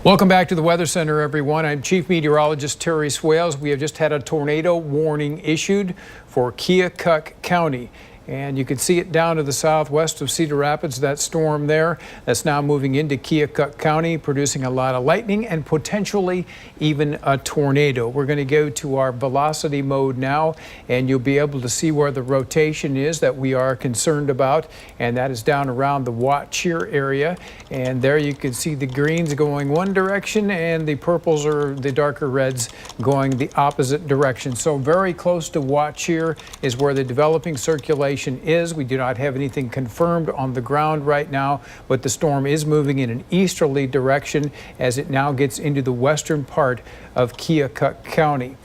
Welcome back to the Weather Center, everyone. I'm Chief Meteorologist Terry Swales. We have just had a tornado warning issued for Keokuk County. And you can see it down to the southwest of Cedar Rapids, that storm there that's now moving into Keokuk County, producing a lot of lightning and potentially even a tornado. We're going to go to our velocity mode now, and you'll be able to see where the rotation is that we are concerned about, and that is down around the Watch-Cheer area. And there you can see the greens going one direction and the purples or the darker reds going the opposite direction. So very close to Watch-Cheer is where the developing circulation is. We do not have anything confirmed on the ground right now, but the storm is moving in an easterly direction as it now gets into the western part of Keokuk County.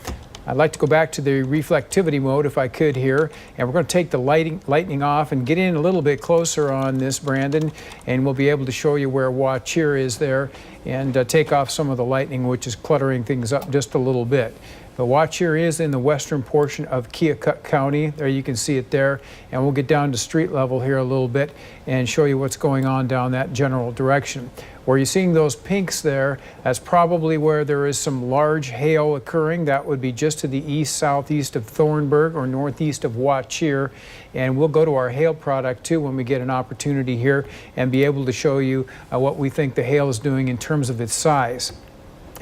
I'd like to go back to the reflectivity mode if I could here, and we're going to take the lightning off and get in a little bit closer on this, Brandon, and we'll be able to show you where Watch-Cheer is there and take off some of the lightning, which is cluttering things up just a little bit. The Watch-Cheer is in the western portion of Keokuk County. There you can see it there, and we'll get down to street level here a little bit and show you what's going on down that general direction. Where you're seeing those pinks there, that's probably where there is some large hail occurring. That would be just to the east, southeast of Thornburg or northeast of Watch-Cheer. And we'll go to our hail product too when we get an opportunity here and be able to show you what we think the hail is doing in terms of its size.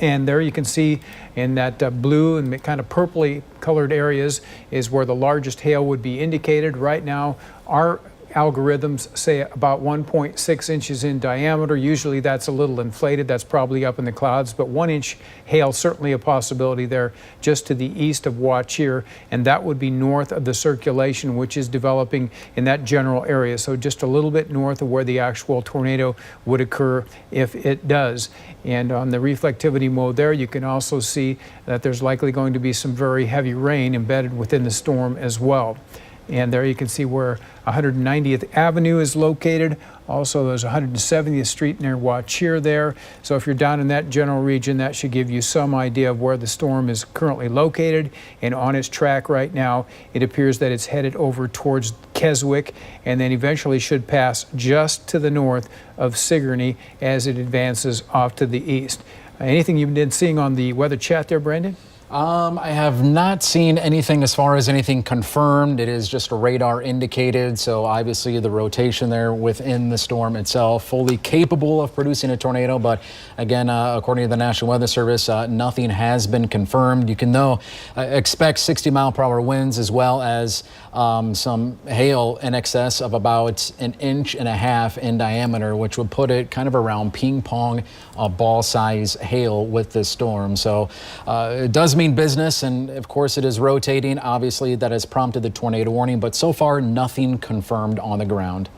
And there you can see in that blue and kind of purpley colored areas is where the largest hail would be indicated. Right now, our algorithms say about 1.6 inches in diameter. Usually that's a little inflated. That's probably up in the clouds, but 1 inch hail, certainly a possibility there just to the east of Watch-Cheer, and that would be north of the circulation, which is developing in that general area. So just a little bit north of where the actual tornado would occur if it does. And on the reflectivity mode there, you can also see that there's likely going to be some very heavy rain embedded within the storm as well. And there you can see where 190th Avenue is located. Also, there's 170th Street near Watch-Cheer there. So if you're down in that general region, that should give you some idea of where the storm is currently located. And on its track right now, it appears that it's headed over towards Keswick and then eventually should pass just to the north of Sigourney as it advances off to the east. Anything you've been seeing on the weather chat there, Brandon? I have not seen anything as far as anything confirmed. It is just a radar indicated, so obviously the rotation there within the storm itself fully capable of producing a tornado, but again, according to the National Weather Service, nothing has been confirmed. You can though expect 60-mile-per-hour winds as well as some hail in excess of about 1.5 inches in diameter, which would put it kind of around ping pong ball size hail with this storm. So it does mean business, and of course it is rotating. Obviously that has prompted the tornado warning, but so far nothing confirmed on the ground.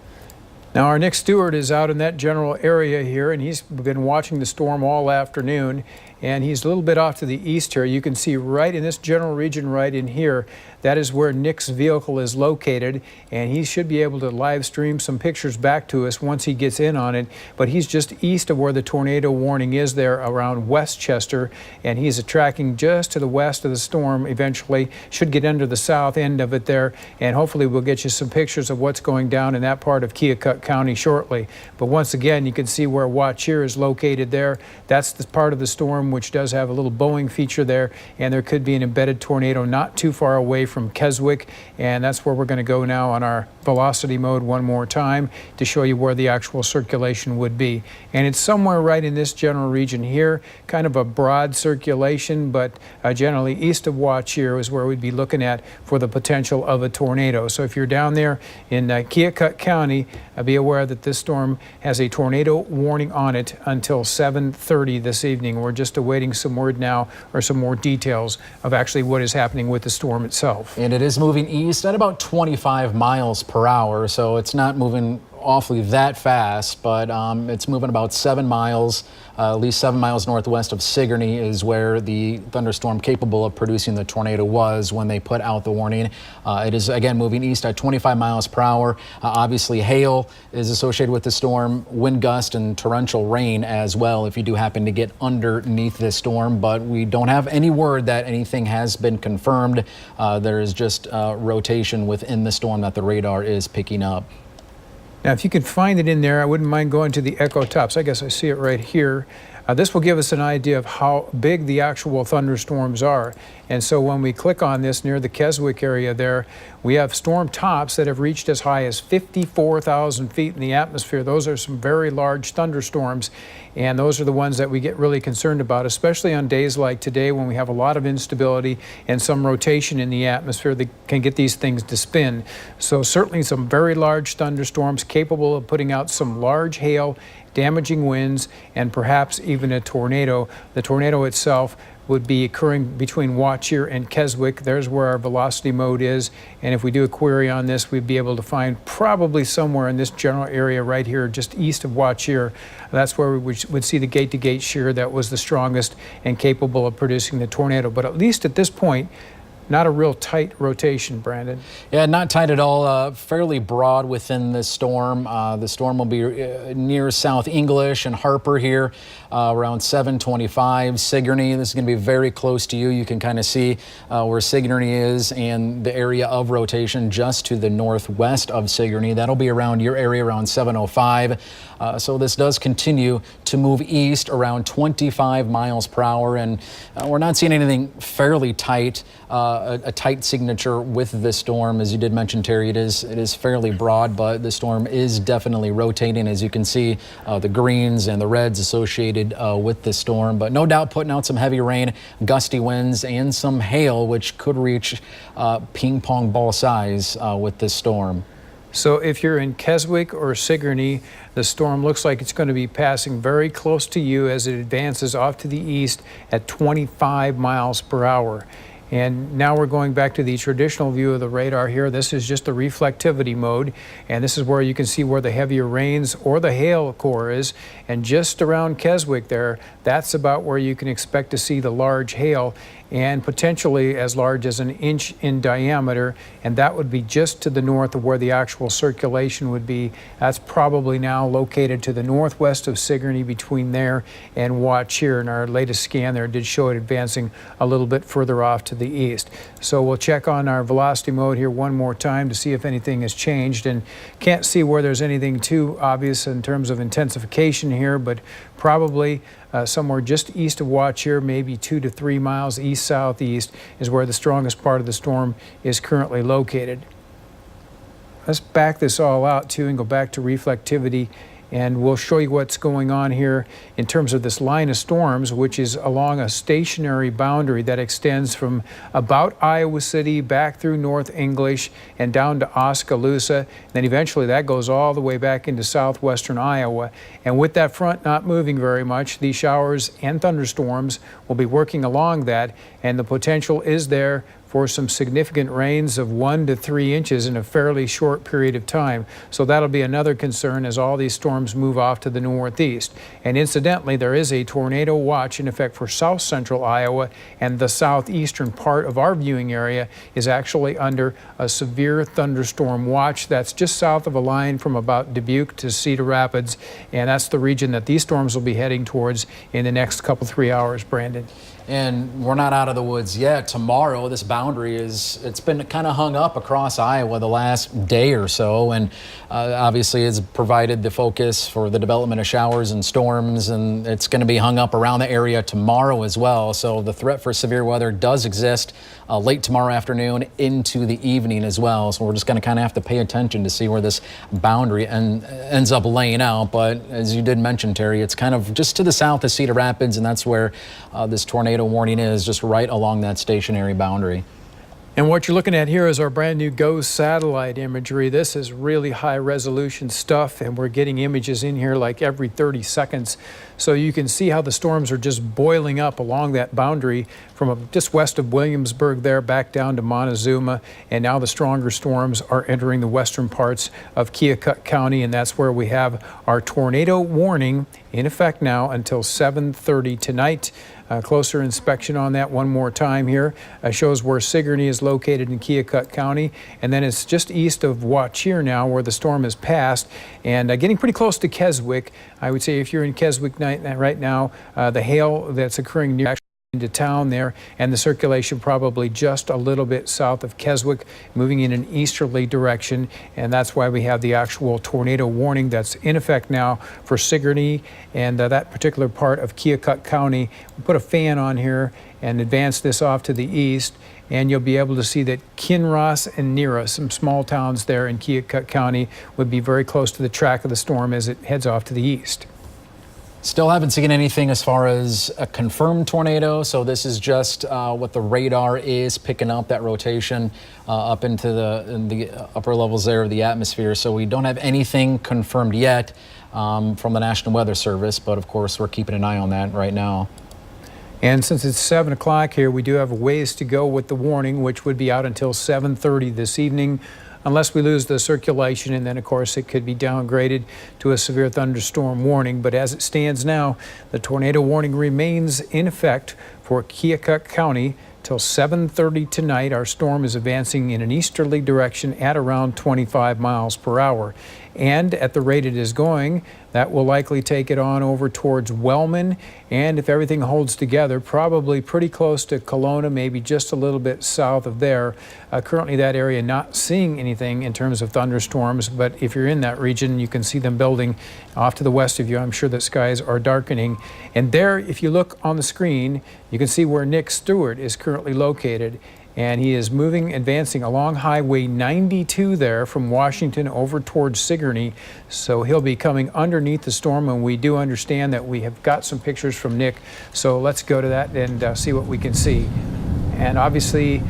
Now our Nick Stewart is out in that general area here, and he's been watching the storm all afternoon, and he's a little bit off to the east here. You can see right in this general region right in here, that is where Nick's vehicle is located, and he should be able to live stream some pictures back to us once he gets in on it. But he's just east of where the tornado warning is there around Westchester, and he's tracking just to the west of the storm eventually. Should get under the south end of it there, and hopefully we'll get you some pictures of what's going down in that part of Keokuk County shortly. But once again, you can see where Watch-Cheer is located there. That's the part of the storm which does have a little bowing feature there, and there could be an embedded tornado not too far away from Keswick, and that's where we're going to go now on our velocity mode one more time to show you where the actual circulation would be. And it's somewhere right in this general region here, kind of a broad circulation, but generally east of Watch-Cheer is where we'd be looking at for the potential of a tornado. So if you're down there in Keokuk County, be aware that this storm has a tornado warning on it until 7:30 this evening. We're just awaiting some word now or some more details of actually what is happening with the storm itself. And it is moving east at about 25 miles per hour, so it's not moving awfully that fast, but it's moving about 7 miles, at least 7 miles northwest of Sigourney is where the thunderstorm capable of producing the tornado was when they put out the warning. It is again moving east at 25 miles per hour. Obviously hail is associated with the storm, wind gust and torrential rain as well if you do happen to get underneath this storm, but we don't have any word that anything has been confirmed. There is just rotation within the storm that the radar is picking up. Now, if you can find it in there, I wouldn't mind going to the echo tops. I guess I see it right here. This will give us an idea of how big the actual thunderstorms are. And so when we click on this near the Keswick area there, we have storm tops that have reached as high as 54,000 feet in the atmosphere. Those are some very large thunderstorms, and those are the ones that we get really concerned about, especially on days like today when we have a lot of instability and some rotation in the atmosphere that can get these things to spin. So certainly some very large thunderstorms capable of putting out some large hail, damaging winds, and perhaps even a tornado. The tornado itself would be occurring between Wattier and Keswick. There's where our velocity mode is, and if we do a query on this, we'd be able to find probably somewhere in this general area right here just east of Wattier. That's where we would see the gate-to-gate shear that was the strongest and capable of producing the tornado. But at least at this point, not a real tight rotation, Brandon. Yeah, not tight at all. Fairly broad within the storm. The storm will be near South English and Harper here around 7:25. Sigourney, this is going to be very close to you. You can kind of see where Sigourney is and the area of rotation just to the northwest of Sigourney. That'll be around your area around 7:05. So this does continue to move east around 25 miles per hour, and we're not seeing anything fairly tight. A tight signature with this storm. As you did mention, Terry, it is fairly broad, but the storm is definitely rotating, as you can see the greens and the reds associated with the storm. But no doubt putting out some heavy rain, gusty winds, and some hail, which could reach ping pong ball size with this storm. So if you're in Keswick or Sigourney, the storm looks like it's going to be passing very close to you as it advances off to the east at 25 miles per hour. And now we're going back to the traditional view of the radar here. This is just the reflectivity mode, and this is where you can see where the heavier rains or the hail core is. And just around Keswick there, that's about where you can expect to see the large hail, and potentially as large as 1 inch in diameter, and that would be just to the north of where the actual circulation would be. That's probably now located to the northwest of Sigourney, between there and Wattier, and our latest scan there did show it advancing a little bit further off to the east. So we'll check on our velocity mode here one more time to see if anything has changed, and can't see where there's anything too obvious in terms of intensification here, but probably somewhere just east of Wattier, maybe 2 to 3 miles east-southeast, is where the strongest part of the storm is currently located. Let's back this all out too and go back to reflectivity, and we'll show you what's going on here in terms of this line of storms, which is along a stationary boundary that extends from about Iowa City back through North English and down to Oskaloosa. Then eventually that goes all the way back into southwestern Iowa. And with that front not moving very much, these showers and thunderstorms will be working along that, and the potential is there for some significant rains of 1 to 3 inches in a fairly short period of time. So that'll be another concern as all these storms move off to the northeast. And incidentally, there is a tornado watch in effect for south central Iowa, and the southeastern part of our viewing area is actually under a severe thunderstorm watch. That's just south of a line from about Dubuque to Cedar Rapids, and that's the region that these storms will be heading towards in the next couple, 3 hours, Brandon. And we're not out of the woods yet. Tomorrow, this boundary it's been kind of hung up across Iowa the last day or so, and obviously it's provided the focus for the development of showers and storms, and it's going to be hung up around the area tomorrow as well. So the threat for severe weather does exist late tomorrow afternoon into the evening as well. So we're just going to kind of have to pay attention to see where this boundary ends up laying out. But as you did mention, Terry, it's kind of just to the south of Cedar Rapids, and that's where this tornado warning is, just right along that stationary boundary. And what you're looking at here is our brand new GOES satellite imagery. This is really high resolution stuff, and we're getting images in here like every 30 seconds. So you can see how the storms are just boiling up along that boundary from just west of Williamsburg there back down to Montezuma. And now the stronger storms are entering the western parts of Keokuk County, and that's where we have our tornado warning in effect now until 7:30 tonight. Closer inspection on that one more time here shows where Sigourney is located in Keokuk County, and then it's just east of Wattier now where the storm has passed, and getting pretty close to Keswick. I would say if you're in Keswick right now, the hail that's occurring near into town there, and the circulation probably just a little bit south of Keswick, moving in an easterly direction, and that's why we have the actual tornado warning that's in effect now for Sigourney and that particular part of Keokuk County. We put a fan on here and advance this off to the east, and you'll be able to see that Kinross and Nera, some small towns there in Keokuk County, would be very close to the track of the storm as it heads off to the east. Still haven't seen anything as far as a confirmed tornado, so this is just what the radar is picking up, that rotation up into the upper levels there of the atmosphere. So we don't have anything confirmed yet from the National Weather Service, but of course we're keeping an eye on that right now. And since it's 7 o'clock here, we do have a ways to go with the warning, which would be out until 7:30 this evening, unless we lose the circulation, and then of course it could be downgraded to a severe thunderstorm warning. But as it stands now, the tornado warning remains in effect for Keokuk County till 7:30 tonight. Our storm is advancing in an easterly direction at around 25 miles per hour. And at the rate it is going, that will likely take it on over towards Wellman, and if everything holds together, probably pretty close to Kelowna, maybe just a little bit south of there. Currently that area not seeing anything in terms of thunderstorms, but if you're in that region, you can see them building off to the west of you. I'm sure that skies are darkening. And there, if you look on the screen, you can see where Nick Stewart is currently located. And he is advancing along Highway 92 there from Washington over towards Sigourney. So he'll be coming underneath the storm, and we do understand that we have got some pictures from Nick. So let's go to that and see what we can see. And obviously,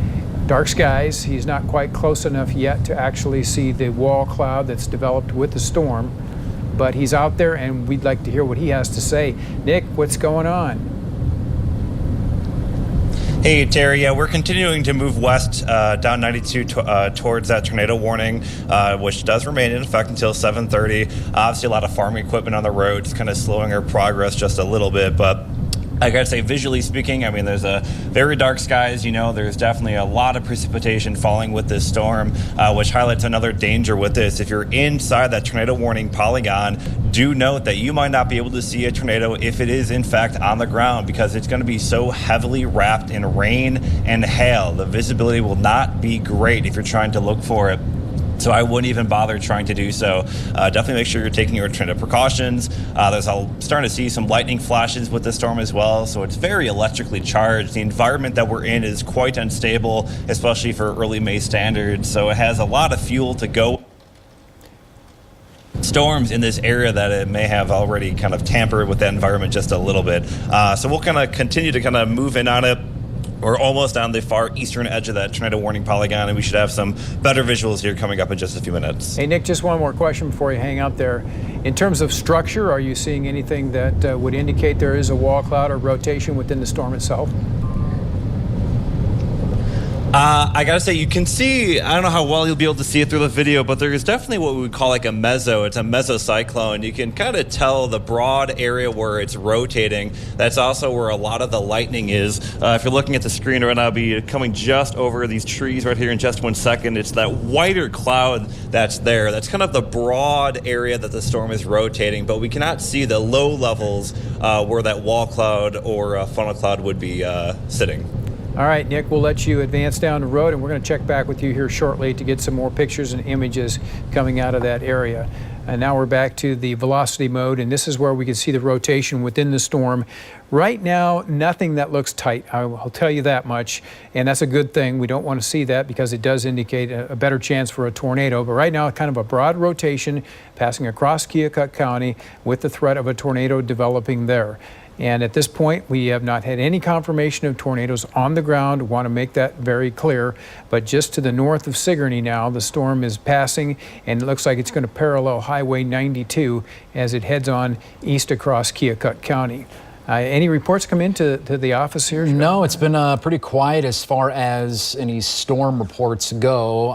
dark skies. He's not quite close enough yet to actually see the wall cloud that's developed with the storm. But he's out there, and we'd like to hear what he has to say. Nick, what's going on? Hey, Terry. Yeah, we're continuing to move west down 92 towards that tornado warning, which does remain in effect until 7:30. Obviously, a lot of farming equipment on the road, just kind of slowing our progress just a little bit. But I gotta say, visually speaking, I mean, there's a very dark skies. You know, there's definitely a lot of precipitation falling with this storm, which highlights another danger with this. If you're inside that tornado warning polygon, do note that you might not be able to see a tornado if it is in fact on the ground, because it's going to be so heavily wrapped in rain and hail. The visibility will not be great if you're trying to look for it. So I wouldn't even bother trying to do so. Definitely make sure you're taking your tornado precautions. There's starting to see some lightning flashes with the storm as well, so it's very electrically charged. The environment that we're in is quite unstable, especially for early May standards, so it has a lot of fuel to go. Storms in this area that it may have already kind of tampered with that environment just a little bit. So we'll kind of continue to kind of move in on it. We're almost on the far eastern edge of that tornado warning polygon, and we should have some better visuals here coming up in just a few minutes. Hey, Nick, just one more question before you hang up there. In terms of structure, are you seeing anything that would indicate there is a wall cloud or rotation within the storm itself? I gotta say, you can see, I don't know how well you'll be able to see it through the video, but there is definitely what we would call like a meso. It's a mesocyclone. You can kind of tell the broad area where it's rotating. That's also where a lot of the lightning is. If you're looking at the screen right now, I'll be coming just over these trees right here in just 1 second. It's that whiter cloud that's there. That's kind of the broad area that the storm is rotating, but we cannot see the low levels where that wall cloud or funnel cloud would be sitting. All right, Nick, we'll let you advance down the road, and we're going to check back with you here shortly to get some more pictures and images coming out of that area. And now we're back to the velocity mode, and this is where we can see the rotation within the storm. Right now, nothing that looks tight, I'll tell you that much, and that's a good thing. We don't want to see that because it does indicate a better chance for a tornado. But right now, kind of a broad rotation passing across Keokuk County with the threat of a tornado developing there. And at this point, we have not had any confirmation of tornadoes on the ground. Want to make that very clear. But just to the north of Sigourney now, the storm is passing, and it looks like it's going to parallel Highway 92 as it heads on east across Keokuk County. Any reports come into the office here? No, it's been pretty quiet as far as any storm reports go.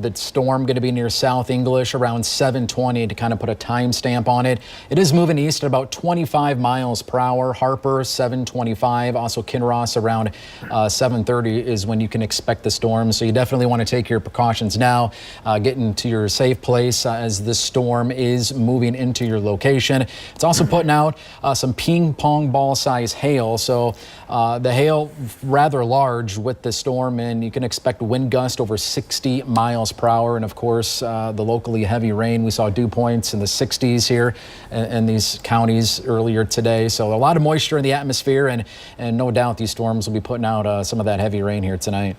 The storm going to be near South English around 7:20 to kind of put a timestamp on it. It is moving east at about 25 miles per hour. Harper 7:25. Also Kinross around 7:30 is when you can expect the storm. So you definitely want to take your precautions now. Get into your safe place as this storm is moving into your location. It's also putting out some ping pong pong ball size hail. So the hail rather large with the storm, and you can expect wind gust over 60 miles per hour. And of course, the locally heavy rain. We saw dew points in the 60s here in these counties earlier today. So a lot of moisture in the atmosphere, and no doubt these storms will be putting out some of that heavy rain here tonight.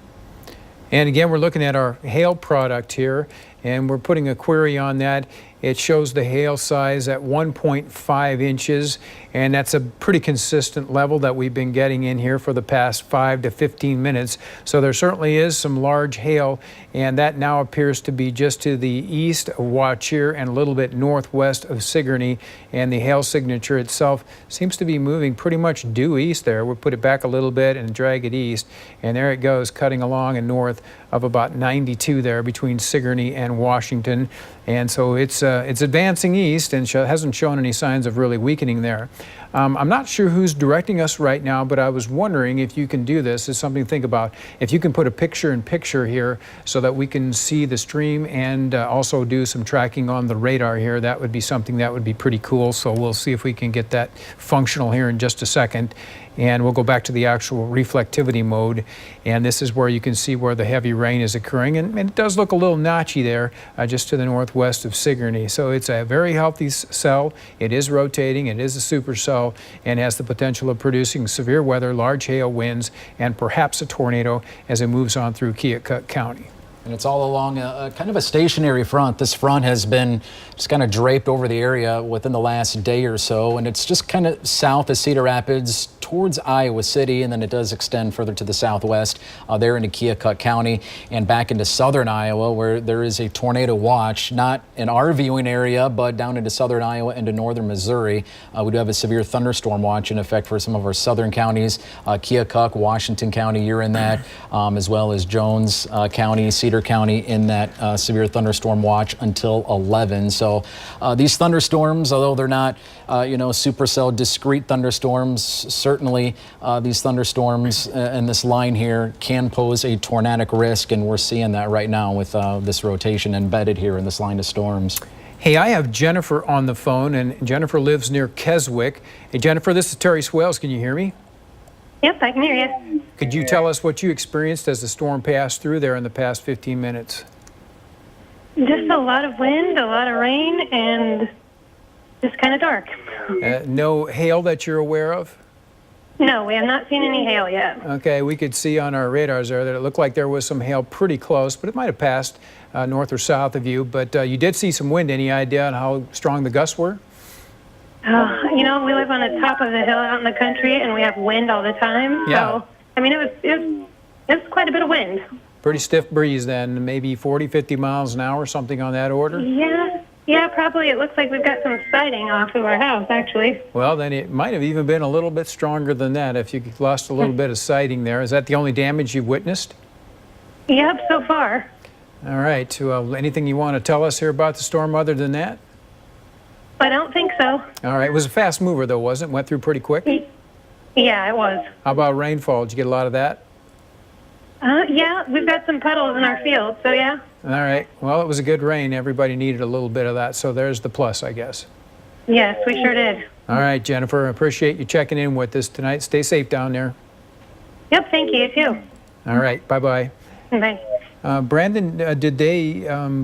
And again, we're looking at our hail product here, and we're putting a query on that. It shows the hail size at 1.5 inches, and that's a pretty consistent level that we've been getting in here for the past 5 to 15 minutes. So there certainly is some large hail, and that now appears to be just to the east of Waucheer and a little bit northwest of Sigourney. And the hail signature itself seems to be moving pretty much due east there. We'll put it back a little bit and drag it east, and there it goes, cutting along and north of about 92 there between Sigourney and Washington. And so it's advancing east and hasn't shown any signs of really weakening there. I'm not sure who's directing us right now, but I was wondering if you can do this. It's something to think about. If you can put a picture-in-picture here so that we can see the stream and also do some tracking on the radar here, that would be something that would be pretty cool. So we'll see if we can get that functional here in just a second. And we'll go back to the actual reflectivity mode. And this is where you can see where the heavy rain is occurring. And it does look a little notchy there, just to the northwest of Sigourney. So it's a very healthy cell. It is rotating. It is a supercell and has the potential of producing severe weather, large hail winds, and perhaps a tornado as it moves on through Keokuk County. And it's all along a kind of a stationary front. This front has been just kind of draped over the area within the last day or so, and it's just kind of south of Cedar Rapids towards Iowa City, and then it does extend further to the southwest there into Keokuk County and back into southern Iowa, where there is a tornado watch, not in our viewing area, but down into southern Iowa into northern Missouri. We do have a severe thunderstorm watch in effect for some of our southern counties, Keokuk, Washington County, you're in that, as well as Jones County, Cedar County in that severe thunderstorm watch until 11. So these thunderstorms, although they're not supercell discrete thunderstorms, certainly these thunderstorms and this line here can pose a tornadic risk, and we're seeing that right now with this rotation embedded here in this line of storms. Hey, I have Jennifer on the phone, and Jennifer lives near Keswick. Hey, Jennifer, this is Terry Swales. Can you hear me? Yep, I can hear you. Could you tell us what you experienced as the storm passed through there in the past 15 minutes? Just a lot of wind, a lot of rain, and just kind of dark. No hail that you're aware of? No, we have not seen any hail yet. Okay, we could see on our radars there that it looked like there was some hail pretty close, but it might have passed north or south of you. But you did see some wind. Any idea on how strong the gusts were? We live on the top of the hill out in the country, and we have wind all the time. Yeah. So, I mean, it was quite a bit of wind. Pretty stiff breeze then, maybe 40, 50 miles an hour, something on that order? Yeah, probably. It looks like we've got some siding off of our house, actually. Well, then it might have even been a little bit stronger than that if you lost a little bit of siding there. Is that the only damage you've witnessed? Yep, so far. All right. Anything you want to tell us here about the storm other than that? I don't think so. All right. It was a fast mover, though, wasn't it? Went through pretty quick? Yeah, it was. How about rainfall? Did you get a lot of that? Yeah, we've got some puddles in our field, so yeah. All right. Well, it was a good rain. Everybody needed a little bit of that, so there's the plus, I guess. Yes, we sure did. All right, Jennifer. I appreciate you checking in with us tonight. Stay safe down there. Yep, thank you, too. All right. Bye-bye. Bye. Brandon, did they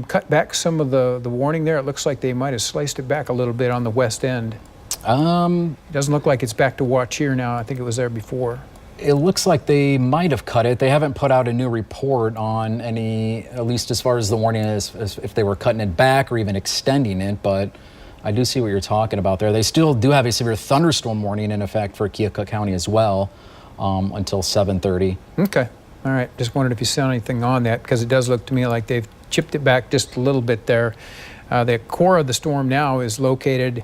cut back some of the warning there? It looks like they might have sliced it back a little bit on the west end. Doesn't look like it's back to Waucheer now. I think it was there before. It looks like they might have cut it. They haven't put out a new report on any, at least as far as the warning is, as if they were cutting it back or even extending it, but I do see what you're talking about there. They still do have a severe thunderstorm warning in effect for Keokuk County as well until 7:30. Okay. All right. Just wondered if you saw anything on that, because it does look to me like they've chipped it back just a little bit there. The core of the storm now is located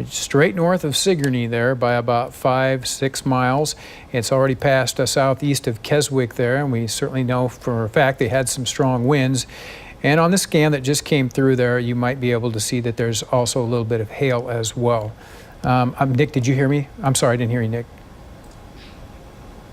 straight north of Sigourney there by about 5-6 miles. It's already passed southeast of Keswick there, and we certainly know for a fact they had some strong winds. And on the scan that just came through there, you might be able to see that there's also a little bit of hail as well. Nick, did you hear me? I'm sorry, I didn't hear you, Nick.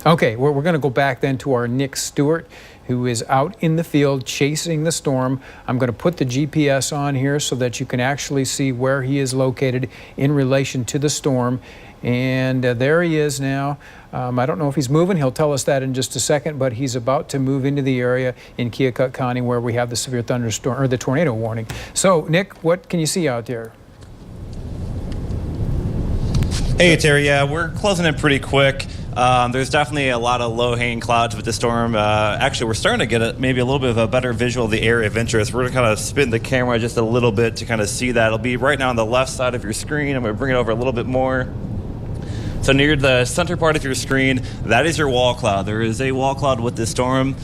Okay, we're going to go back then to our Nick Stewart, who is out in the field chasing the storm. I'm going to put the GPS on here so that you can actually see where he is located in relation to the storm. And there he is now. I don't know if he's moving. He'll tell us that in just a second, but he's about to move into the area in Keokuk County where we have the severe thunderstorm or the tornado warning. So, Nick, what can you see out there? Hey, Terry. Yeah, we're closing in pretty quick. There's definitely a lot of low-hanging clouds with the storm. Actually, we're starting to get maybe a little bit of a better visual of the area of interest. We're going to kind of spin the camera just a little bit to kind of see that. It'll be right now on the left side of your screen. I'm going to bring it over a little bit more. So near the center part of your screen, that is your wall cloud. There is a wall cloud with this storm.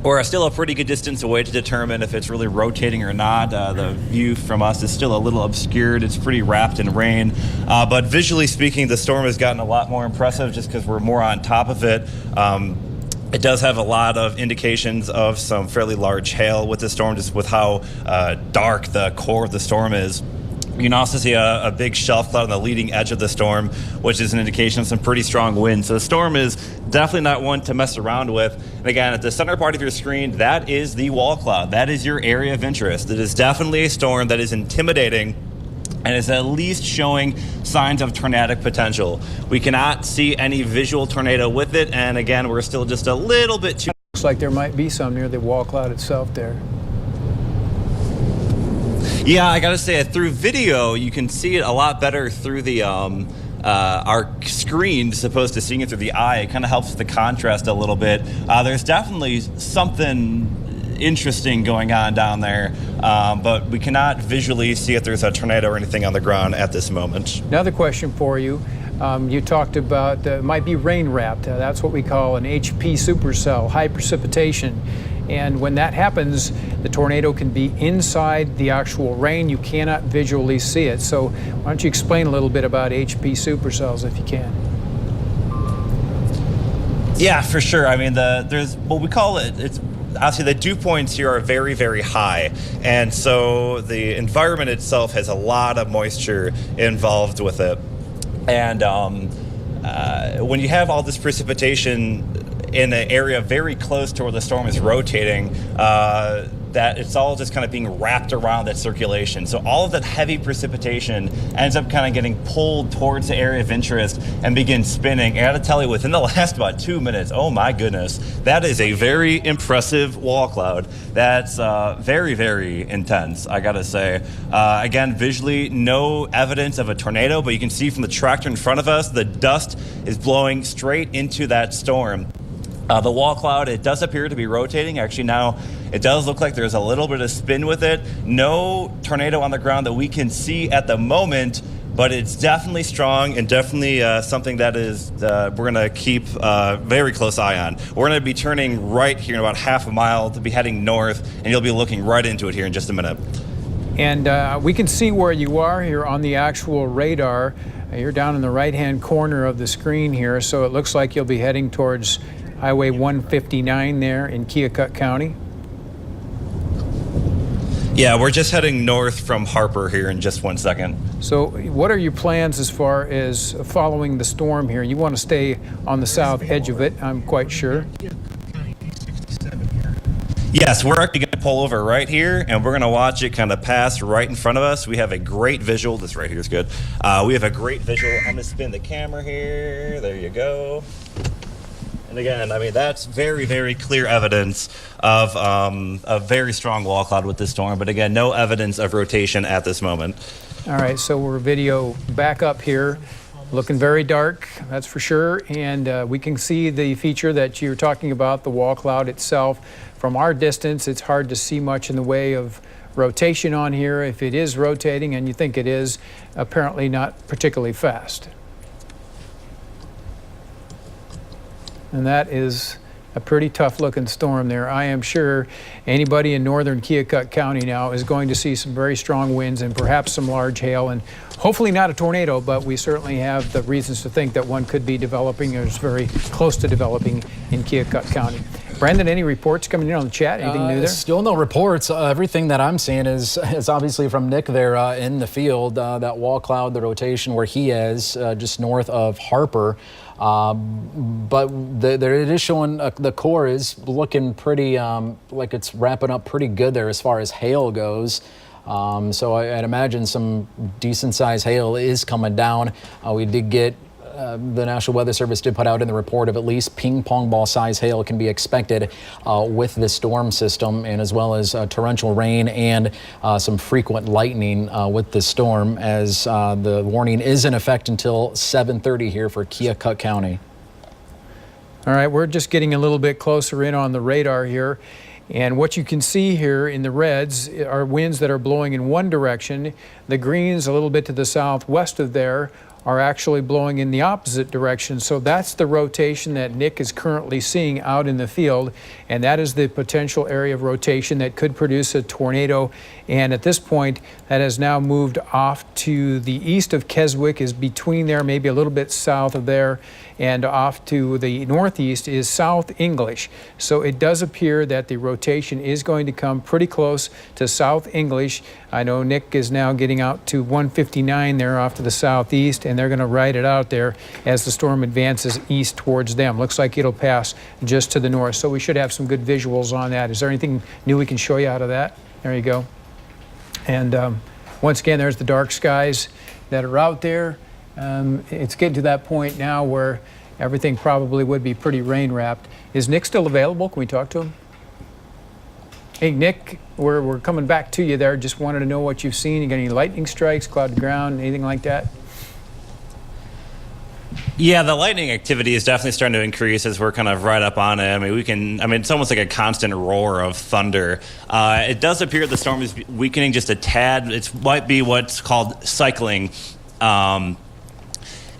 We're still a pretty good distance away to determine if it's really rotating or not. The view from us is still a little obscured. It's pretty wrapped in rain. But visually speaking, the storm has gotten a lot more impressive just because we're more on top of it. It does have a lot of indications of some fairly large hail with the storm, just with how dark the core of the storm is. You can also see a big shelf cloud on the leading edge of the storm, which is an indication of some pretty strong wind. So the storm is definitely not one to mess around with. And again, at the center part of your screen, that is the wall cloud. That is your area of interest. It is definitely a storm that is intimidating and is at least showing signs of tornadic potential. We cannot see any visual tornado with it. And again, we're still just a little bit too... Looks like there might be some near the wall cloud itself there. Yeah, I gotta say, through video, you can see it a lot better through the our screen, as opposed to seeing it through the eye. It kind of helps with the contrast a little bit. There's definitely something interesting going on down there, but we cannot visually see if there's a tornado or anything on the ground at this moment. Another question for you. You talked about it might be rain wrapped. That's what we call an HP supercell, high precipitation. And when that happens, the tornado can be inside the actual rain. You cannot visually see it. So why don't you explain a little bit about HP supercells if you can? Yeah, for sure. I mean, there's what we call it. It's obviously the dew points here are very, very high, and so the environment itself has a lot of moisture involved with it. And when you have all this precipitation in an area very close to where the storm is rotating, that it's all just kind of being wrapped around that circulation. So all of that heavy precipitation ends up kind of getting pulled towards the area of interest and begins spinning. I gotta tell you, within the last about 2 minutes, oh my goodness, that is a very impressive wall cloud. That's very, very intense, I gotta say. Again, visually, no evidence of a tornado, but you can see from the tractor in front of us, the dust is blowing straight into that storm. The wall cloud, it does appear to be rotating. Actually, now it does look like there's a little bit of spin with it. No tornado on the ground that we can see at the moment, but it's definitely strong and definitely something that is we're going to keep a very close eye on. We're going to be turning right here in about half a mile to be heading north, and you'll be looking right into it here in just a minute. And we can see where you are here on the actual radar. You're down in the right-hand corner of the screen here, so it looks like you'll be heading towards Highway 159 there in Keokuk County. Yeah, we're just heading north from Harper here in just 1 second. So what are your plans as far as following the storm here? You want to stay on the south edge of it, I'm quite sure. Yes, we're actually going to pull over right here, and we're going to watch it kind of pass right in front of us. We have a great visual. This right here is good. We have a great visual. I'm going to spin the camera here. There you go. And again, I mean, that's very, very clear evidence of a very strong wall cloud with this storm. But again, no evidence of rotation at this moment. All right, so we're video back up here. Looking very dark, that's for sure. And we can see the feature that you're talking about, the wall cloud itself. From our distance, it's hard to see much in the way of rotation on here. If it is rotating, and you think it is, apparently not particularly fast. And that is a pretty tough looking storm there. I am sure anybody in northern Keokuk County now is going to see some very strong winds and perhaps some large hail, and hopefully not a tornado, but we certainly have the reasons to think that one could be developing or is very close to developing in Keokuk County. Brandon, any reports coming in on the chat? Anything new there? Still no reports. Everything that I'm seeing is obviously from Nick there in the field. That wall cloud, the rotation where he is, just north of Harper. But it is showing the core is looking pretty like it's wrapping up pretty good there as far as hail goes. So I'd imagine some decent sized hail is coming down. We did get the National Weather Service did put out in the report of at least ping pong ball size hail can be expected with this storm system, and as well as torrential rain and some frequent lightning with the storm, as the warning is in effect until 7:30 here for Keokuk County. All right, we're just getting a little bit closer in on the radar here. And what you can see here in the reds are winds that are blowing in one direction. The greens a little bit to the southwest of there are actually blowing in the opposite direction. So that's the rotation that Nick is currently seeing out in the field, and that is the potential area of rotation that could produce a tornado. And at this point, that has now moved off to the east of Keswick, is between there, maybe a little bit south of there, and off to the northeast is South English. So it does appear that the rotation is going to come pretty close to South English. I know Nick is now getting out to 159 there off to the southeast, and they're going to ride it out there as the storm advances east towards them. Looks like it'll pass just to the north, so we should have some good visuals on that. Is there anything new we can show you out of that? There you go. And once again, there's the dark skies that are out there. It's getting to that point now where everything probably would be pretty rain wrapped. Is Nick still available? Can we talk to him? Hey, Nick, we're coming back to you there. Just wanted to know what you've seen. You got any lightning strikes, cloud to ground, anything like that? Yeah, the lightning activity is definitely starting to increase as we're kind of right up on it. It's almost like a constant roar of thunder. It does appear the storm is weakening just a tad. It might be what's called cycling.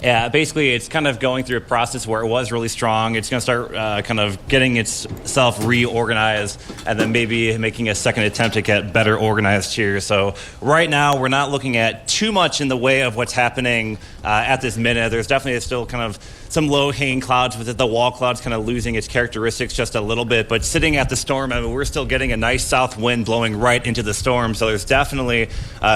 Basically, it's kind of going through a process where it was really strong. It's going to start kind of getting itself reorganized, and then maybe making a second attempt to get better organized here. So right now, we're not looking at too much in the way of what's happening at this minute. There's definitely still kind of some low-hanging clouds, with the wall clouds kind of losing its characteristics just a little bit. But sitting at the storm, we're still getting a nice south wind blowing right into the storm. So there's definitely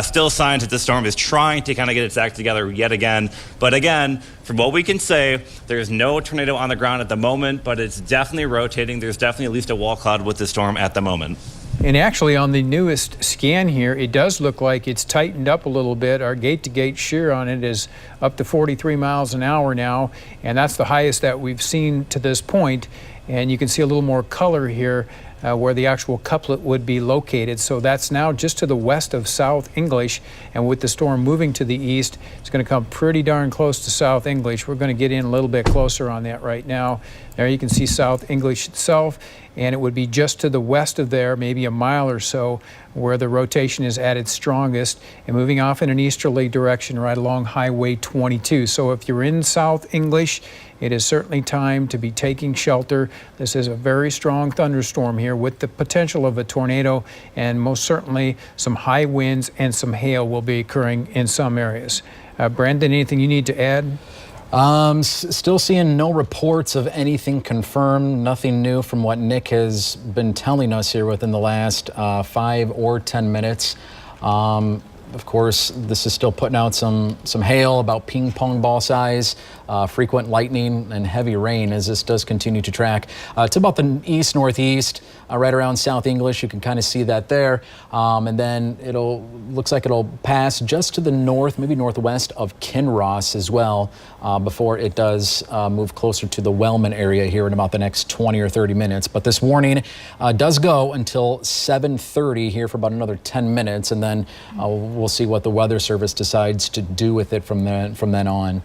still signs that the storm is trying to kind of get its act together yet again. But again, from what we can say, there's no tornado on the ground at the moment, but it's definitely rotating. There's definitely at least a wall cloud with the storm at the moment. And actually, on the newest scan here, it does look like it's tightened up a little bit. Our gate-to-gate shear on it is up to 43 miles an hour now, and that's the highest that we've seen to this point. And you can see a little more color here where the actual couplet would be located. So that's now just to the west of South English, and with the storm moving to the east, it's going to come pretty darn close to South English. We're going to get in a little bit closer on that right now. There you can see South English itself, and it would be just to the west of there, maybe a mile or so, where the rotation is at its strongest and moving off in an easterly direction right along Highway 22. So if you're in South English, it is certainly time to be taking shelter. This is a very strong thunderstorm here with the potential of a tornado, and most certainly some high winds and some hail will be occurring in some areas. Brandon, anything you need to add? Still seeing no reports of anything confirmed, nothing new from what Nick has been telling us here within the last 5 or 10 minutes. Of course, this is still putting out some hail, about ping pong ball size, frequent lightning and heavy rain as this does continue to track. It's about the east-northeast, right around South English. You can kind of see that there. And then looks like it'll pass just to the north, maybe northwest of Kinross as well, before it does move closer to the Wellman area here in about the next 20 or 30 minutes. But this warning does go until 7:30 here for about another 10 minutes, and then we'll see what the Weather Service decides to do with it from then on.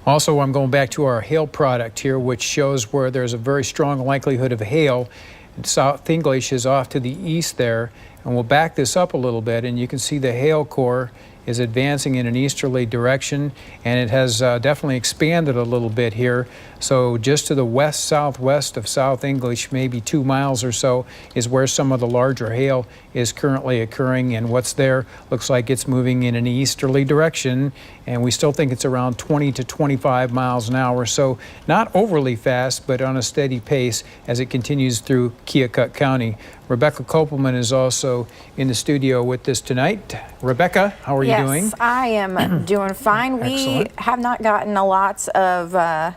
Also, I'm going back to our hail product here, which shows where there's a very strong likelihood of hail. And South English is off to the east there, and we'll back this up a little bit, and you can see the hail core is advancing in an easterly direction, and it has definitely expanded a little bit here. So just to the west-southwest of South English, maybe 2 miles or so, is where some of the larger hail is currently occurring, and what's there looks like it's moving in an easterly direction, and we still think it's around 20 to 25 miles an hour. So not overly fast, but on a steady pace as it continues through Keokuk County. Rebecca Kopelman is also in the studio with us tonight. Rebecca, how are you doing? Yes, I am doing fine. We Excellent. have not gotten a lot of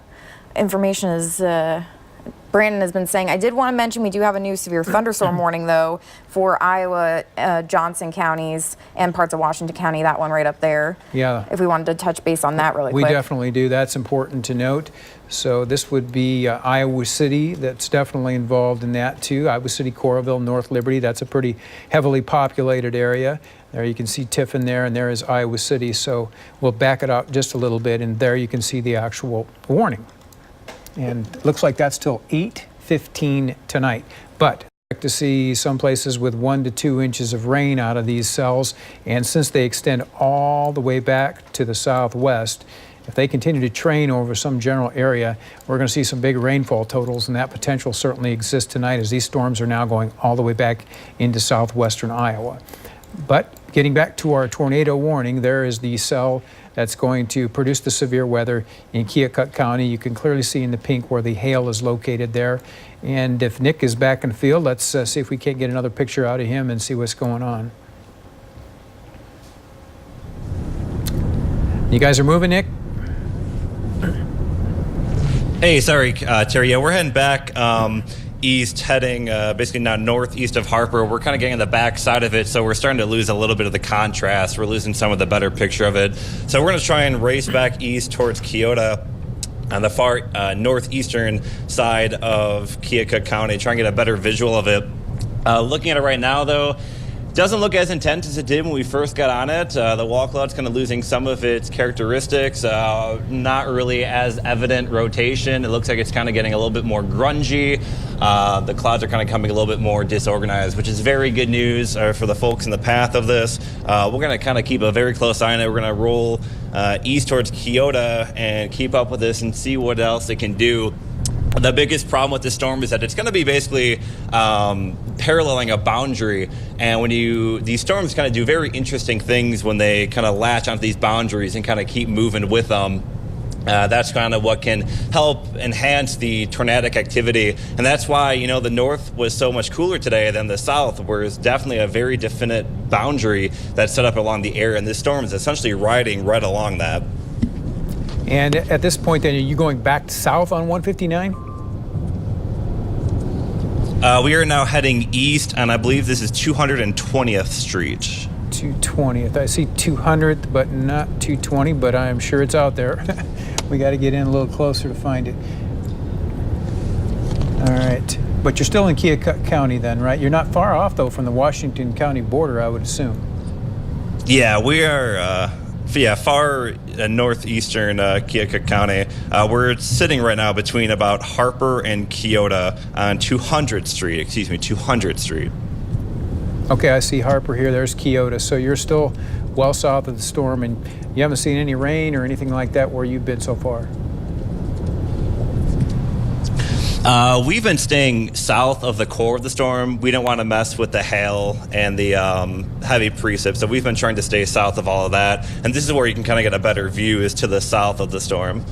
information as Brandon has been saying. I did want to mention we do have a new severe thunderstorm warning, though, for Iowa, Johnson counties, and parts of Washington County, that one right up there. Yeah. If we wanted to touch base on that really We quick. definitely do. That's important to note. So this would be Iowa City. That's definitely involved in that too. Iowa City, Coralville, North Liberty. That's a pretty heavily populated area. There you can see Tiffin there, and there is Iowa City. So we'll back it up just a little bit, and there you can see the actual warning. And it looks like that's till 8:15 tonight. But expect to see some places with 1 to 2 inches of rain out of these cells. And since they extend all the way back to the southwest, if they continue to train over some general area, we're going to see some big rainfall totals, and that potential certainly exists tonight as these storms are now going all the way back into southwestern Iowa. But getting back to our tornado warning, there is the cell that's going to produce the severe weather in Keokuk County. You can clearly see in the pink where the hail is located there. And if Nick is back in the field, let's see if we can't get another picture out of him and see what's going on. You guys are moving, Nick? Hey, sorry, Terry. Yeah, we're heading back east, heading basically now northeast of Harper. We're kind of getting on the back side of it, so we're starting to lose a little bit of the contrast. We're losing some of the better picture of it. So we're going to try and race back east towards Keota on the far northeastern side of Keokuk County, try and get a better visual of it. Looking at it right now, though, doesn't look as intense as it did when we first got on it. The wall cloud's kind of losing some of its characteristics. Not really as evident rotation. It looks like it's kind of getting a little bit more grungy. The clouds are kind of coming a little bit more disorganized, which is very good news for the folks in the path of this. We're going to kind of keep a very close eye on it. We're going to roll east towards Keota and keep up with this and see what else it can do. The biggest problem with this storm is that it's going to be basically paralleling a boundary, and when these storms kind of do very interesting things when they kind of latch onto these boundaries and kind of keep moving with them. That's kind of what can help enhance the tornadic activity, and that's why the north was so much cooler today than the south, where it's definitely a very definite boundary that's set up along the air, and this storm is essentially riding right along that. And at this point, then, are you going back south on 159? We are now heading east, and I believe this is 220th Street. 220th. I see 200th, but not 220, but I'm sure it's out there. We got to get in a little closer to find it. All right. But you're still in Keokuk County then, right? You're not far off, though, from the Washington County border, I would assume. Yeah, we are far northeastern Keokuk County. We're sitting right now between about Harper and Keota on 200th Street. 200th Street. Okay, I see Harper here. There's Keota. So you're still well south of the storm, and you haven't seen any rain or anything like that where you've been so far? We've been staying south of the core of the storm. We don't want to mess with the hail and the heavy precip, so we've been trying to stay south of all of that. And this is where you can kind of get a better view, is to the south of the storm.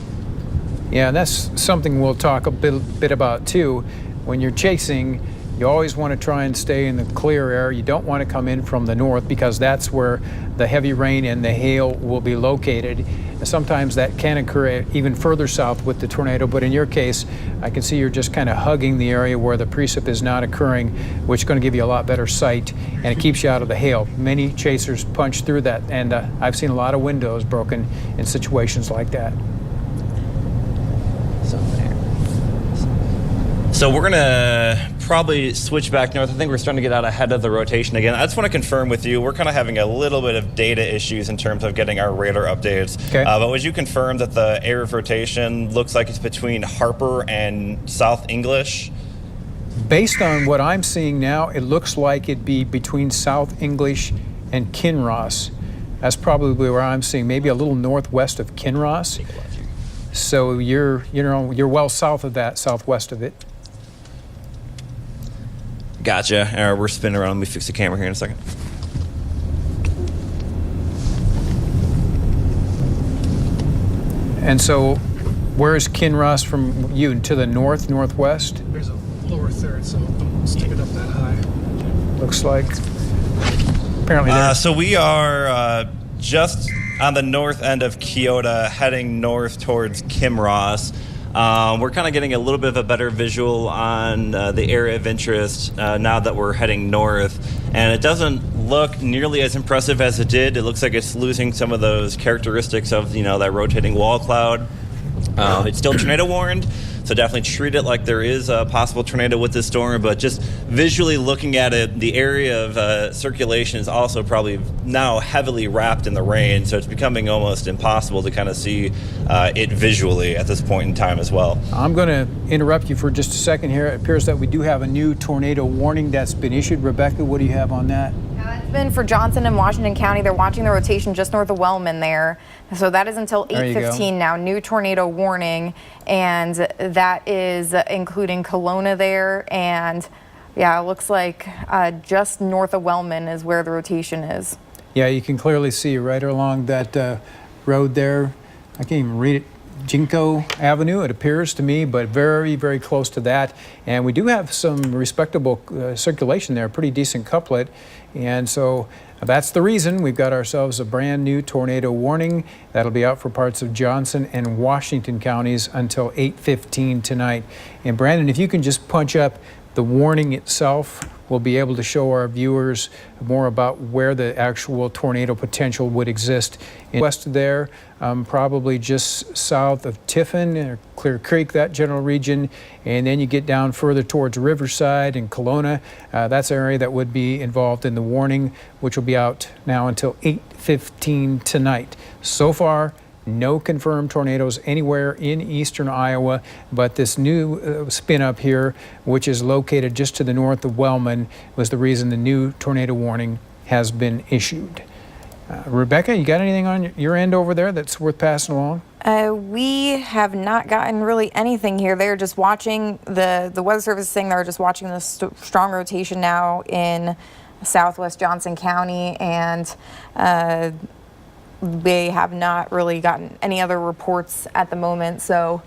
Yeah, that's something we'll talk a bit about too. When you're chasing, you always want to try and stay in the clear air. You don't want to come in from the north, because that's where the heavy rain and the hail will be located. Sometimes that can occur even further south with the tornado, but in your case, I can see you're just kind of hugging the area where the precip is not occurring, which is going to give you a lot better sight, and it keeps you out of the hail. Many chasers punch through that, and I've seen a lot of windows broken in situations like that. So we're going to probably switch back north. I think we're starting to get out ahead of the rotation again. I just want to confirm with you, we're kind of having a little bit of data issues in terms of getting our radar updates. Okay. But would you confirm that the area of rotation looks like it's between Harper and South English? Based on what I'm seeing now, it looks like it'd be between South English and Kinross. That's probably where I'm seeing, maybe a little northwest of Kinross. So you're well south of that, southwest of it. Gotcha. We're spinning around. Let me fix the camera here in a second. And so where's Kinross from you? To the north, northwest? There's a lower third, so don't stick it up that high. Looks like. Apparently there. So we are just on the north end of Kyoto, heading north towards Kinross. We're kind of getting a little bit of a better visual on the area of interest now that we're heading north. And it doesn't look nearly as impressive as it did. It looks like it's losing some of those characteristics of, that rotating wall cloud. It's still tornado warned, so definitely treat it like there is a possible tornado with this storm, but just visually looking at it, the area of circulation is also probably now heavily wrapped in the rain, so it's becoming almost impossible to kind of see it visually at this point in time as well. I'm going to interrupt you for just a second here. It appears that we do have a new tornado warning that's been issued. Rebecca, what do you have on that? It's been for Johnson and Washington County. They're watching the rotation just north of Wellman there. So that is until 8:15 now. New tornado warning, and that is including Kelowna there. And yeah, it looks like just north of Wellman is where the rotation is. Yeah, you can clearly see right along that road there. I can't even read it. Jinko Avenue, it appears to me, but very, very close to that. And we do have some respectable circulation there, pretty decent couplet. And so that's the reason we've got ourselves a brand new tornado warning that'll be out for parts of Johnson and Washington counties until 8:15 tonight. And Brandon, if you can just punch up the warning itself, we'll be able to show our viewers more about where the actual tornado potential would exist. West there, probably just south of Tiffin or Clear Creek, that general region, and then you get down further towards Riverside and Kelowna. That's an area that would be involved in the warning, which will be out now until 8:15 tonight. So far, no confirmed tornadoes anywhere in eastern Iowa, but this new spin up here, which is located just to the north of Wellman, was the reason the new tornado warning has been issued. Rebecca, you got anything on your end over there that's worth passing along? We have not gotten really anything here. They're just watching, the Weather Service is saying they're just watching the strong rotation now in southwest Johnson County, and they have not really gotten any other reports at the moment. So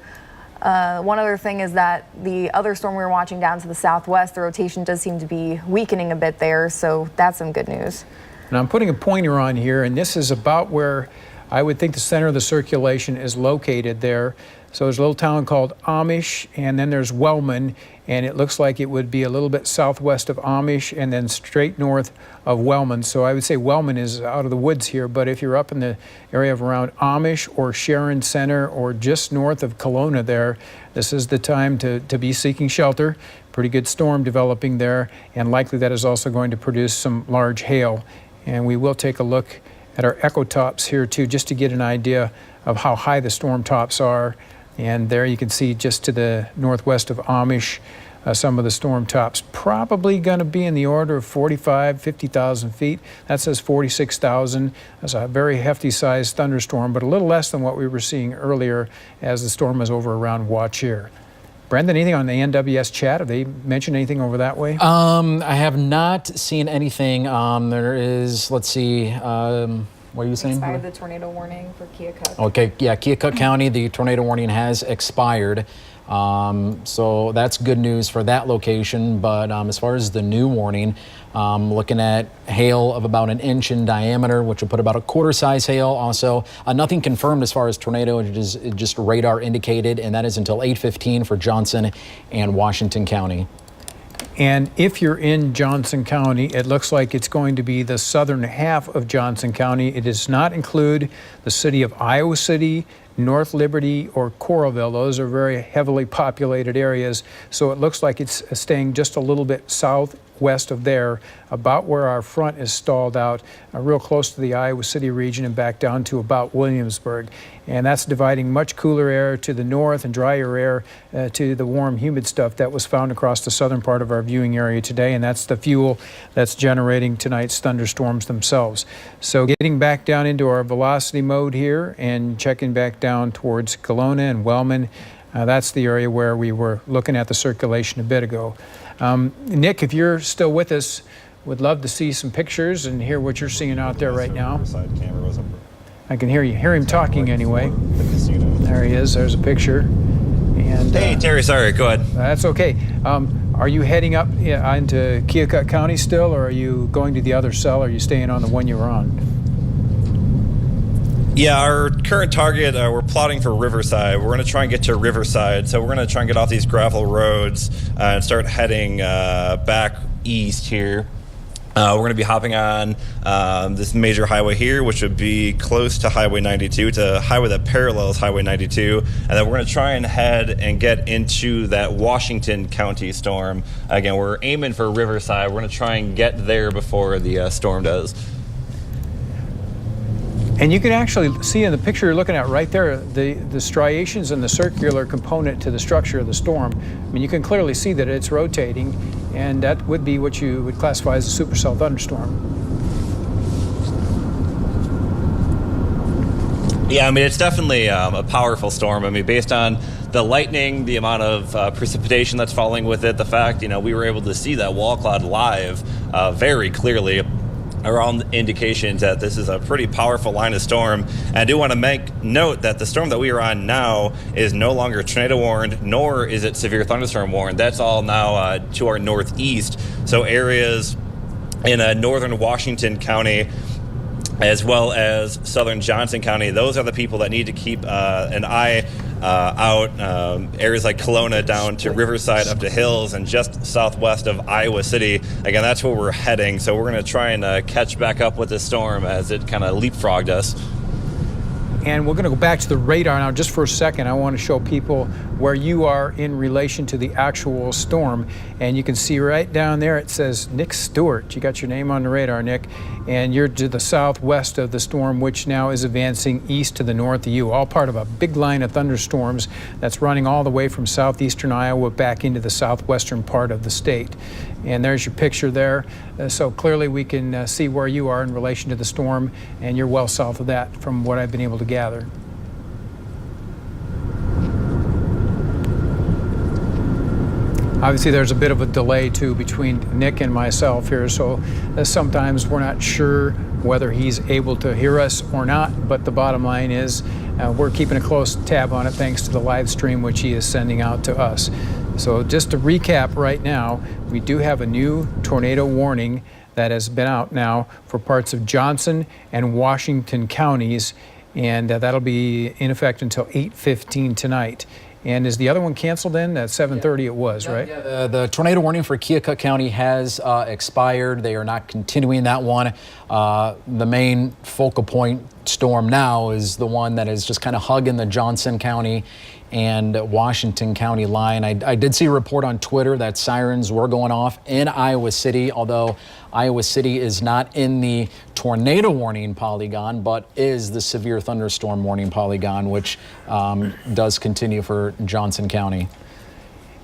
one other thing is that the other storm we were watching down to the southwest, the rotation does seem to be weakening a bit there. So that's some good news. And I'm putting a pointer on here, and this is about where I would think the center of the circulation is located there. So there's a little town called Amish, and then there's Wellman, and it looks like it would be a little bit southwest of Amish and then straight north of Wellman. So I would say Wellman is out of the woods here, but if you're up in the area of around Amish or Sharon Center or just north of Kelowna there, this is the time to be seeking shelter. Pretty good storm developing there, and likely that is also going to produce some large hail. And we will take a look at our echo tops here too, just to get an idea of how high the storm tops are. And there you can see just to the northwest of Amish, some of the storm tops probably going to be in the order of 50,000 feet. That says 46,000. That's a very hefty sized thunderstorm, but a little less than what we were seeing earlier as the storm was over around Waucheer. Brendan, anything on the NWS chat? Have they mentioned anything over that way? I have not seen anything. There is, let's see, what are you saying? Expired the tornado warning for Keokuk. Okay, yeah, Keokuk County, the tornado warning has expired. So that's good news for that location. But as far as the new warning, looking at hail of about 1 inch in diameter, which would put about a quarter size hail. Also, nothing confirmed as far as tornado, it is just radar indicated, and that is until 8:15 for Johnson and Washington County. And if you're in Johnson County, it looks like it's going to be the southern half of Johnson County. It does not include the city of Iowa City, North Liberty, or Coralville. Those are very heavily populated areas. So it looks like it's staying just a little bit southwest of there, about where our front is stalled out, real close to the Iowa City region and back down to about Williamsburg. And that's dividing much cooler air to the north and drier air to the warm, humid stuff that was found across the southern part of our viewing area today. And that's the fuel that's generating tonight's thunderstorms themselves. So getting back down into our velocity mode here and checking back down towards Kelowna and Wellman, that's the area where we were looking at the circulation a bit ago. Nick, if you're still with us, would love to see some pictures and hear what you're seeing out there right now. I can hear him talking anyway. There he is. There's a picture. And Hey, Terry, sorry, go ahead. that's okay. Are you heading up into Keokuk County still, or are you going to the other cell, or are you staying on the one you were on? Yeah, our current target, we're plotting for Riverside. We're going to try and get to Riverside. So we're going to try and get off these gravel roads and start heading back east here. We're going to be hopping on this major highway here, which would be close to Highway 92. It's a highway that parallels Highway 92. And then we're going to try and head and get into that Washington County storm. Again, we're aiming for Riverside. We're going to try and get there before the storm does. And you can actually see in the picture you're looking at right there the striations and the circular component to the structure of the storm. I mean, you can clearly see that it's rotating, and that would be what you would classify as a supercell thunderstorm. Yeah, I mean, it's definitely a powerful storm. I mean, based on the lightning, the amount of precipitation that's falling with it, the fact, we were able to see that wall cloud live very clearly, are all indications that this is a pretty powerful line of storm. And I do want to make note that the storm that we are on now is no longer tornado warned, nor is it severe thunderstorm warned. That's all now to our northeast. So areas in northern Washington County, as well as southern Johnson County, those are the people that need to keep an eye out. Areas like Kelowna down to Riverside up to Hills and just southwest of Iowa City. Again, that's where we're heading. So we're going to try and catch back up with this storm as it kind of leapfrogged us. And we're going to go back to the radar now just for a second. I want to show people where you are in relation to the actual storm. And you can see right down there it says Nick Stewart. You got your name on the radar, Nick. And you're to the southwest of the storm, which now is advancing east to the north of you, all part of a big line of thunderstorms that's running all the way from southeastern Iowa back into the southwestern part of the state. And there's your picture there. So clearly we can see where you are in relation to the storm, and you're well south of that from what I've been able to gather. Obviously there's a bit of a delay too between Nick and myself here, so sometimes we're not sure whether he's able to hear us or not, but the bottom line is we're keeping a close tab on it thanks to the live stream which he is sending out to us. So just to recap right now, we do have a new tornado warning that has been out now for parts of Johnson and Washington counties, and that'll be in effect until 8:15 tonight. And is the other one canceled then? At 7:30 it was, right? Yeah, the tornado warning for Keokuk County has expired. They are not continuing that one. The main focal point storm now is the one that is just kind of hugging the Johnson County and Washington County line. I did see a report on Twitter that sirens were going off in Iowa City, although Iowa City is not in the tornado warning polygon, but is the severe thunderstorm warning polygon, which does continue for Johnson County.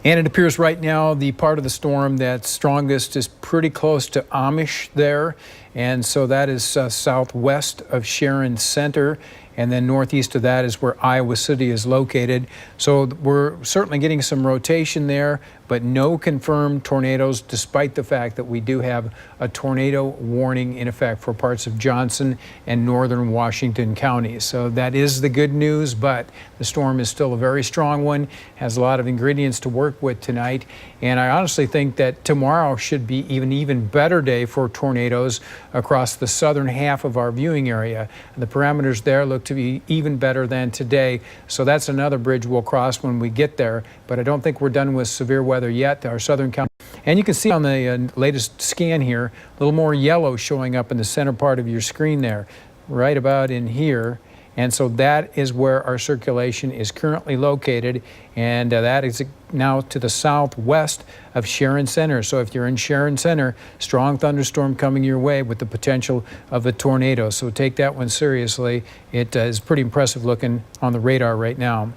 And it appears right now the part of the storm that's strongest is pretty close to Amish there. And so that is southwest of Sharon Center. And then northeast of that is where Iowa City is located. So we're certainly getting some rotation there, but no confirmed tornadoes, despite the fact that we do have a tornado warning in effect for parts of Johnson and northern Washington counties. So that is the good news, but the storm is still a very strong one, has a lot of ingredients to work with tonight. And I honestly think that tomorrow should be even better day for tornadoes across the southern half of our viewing area. The parameters there look to be even better than today. So that's another bridge we'll cross when we get there. But I don't think we're done with severe weather yet. Our southern county. And you can see on the latest scan here, a little more yellow showing up in the center part of your screen there, right about in here. And so that is where our circulation is currently located, and that is now to the southwest of Sharon Center. So if you're in Sharon Center, strong thunderstorm coming your way with the potential of a tornado. So take that one seriously. It is pretty impressive looking on the radar right now.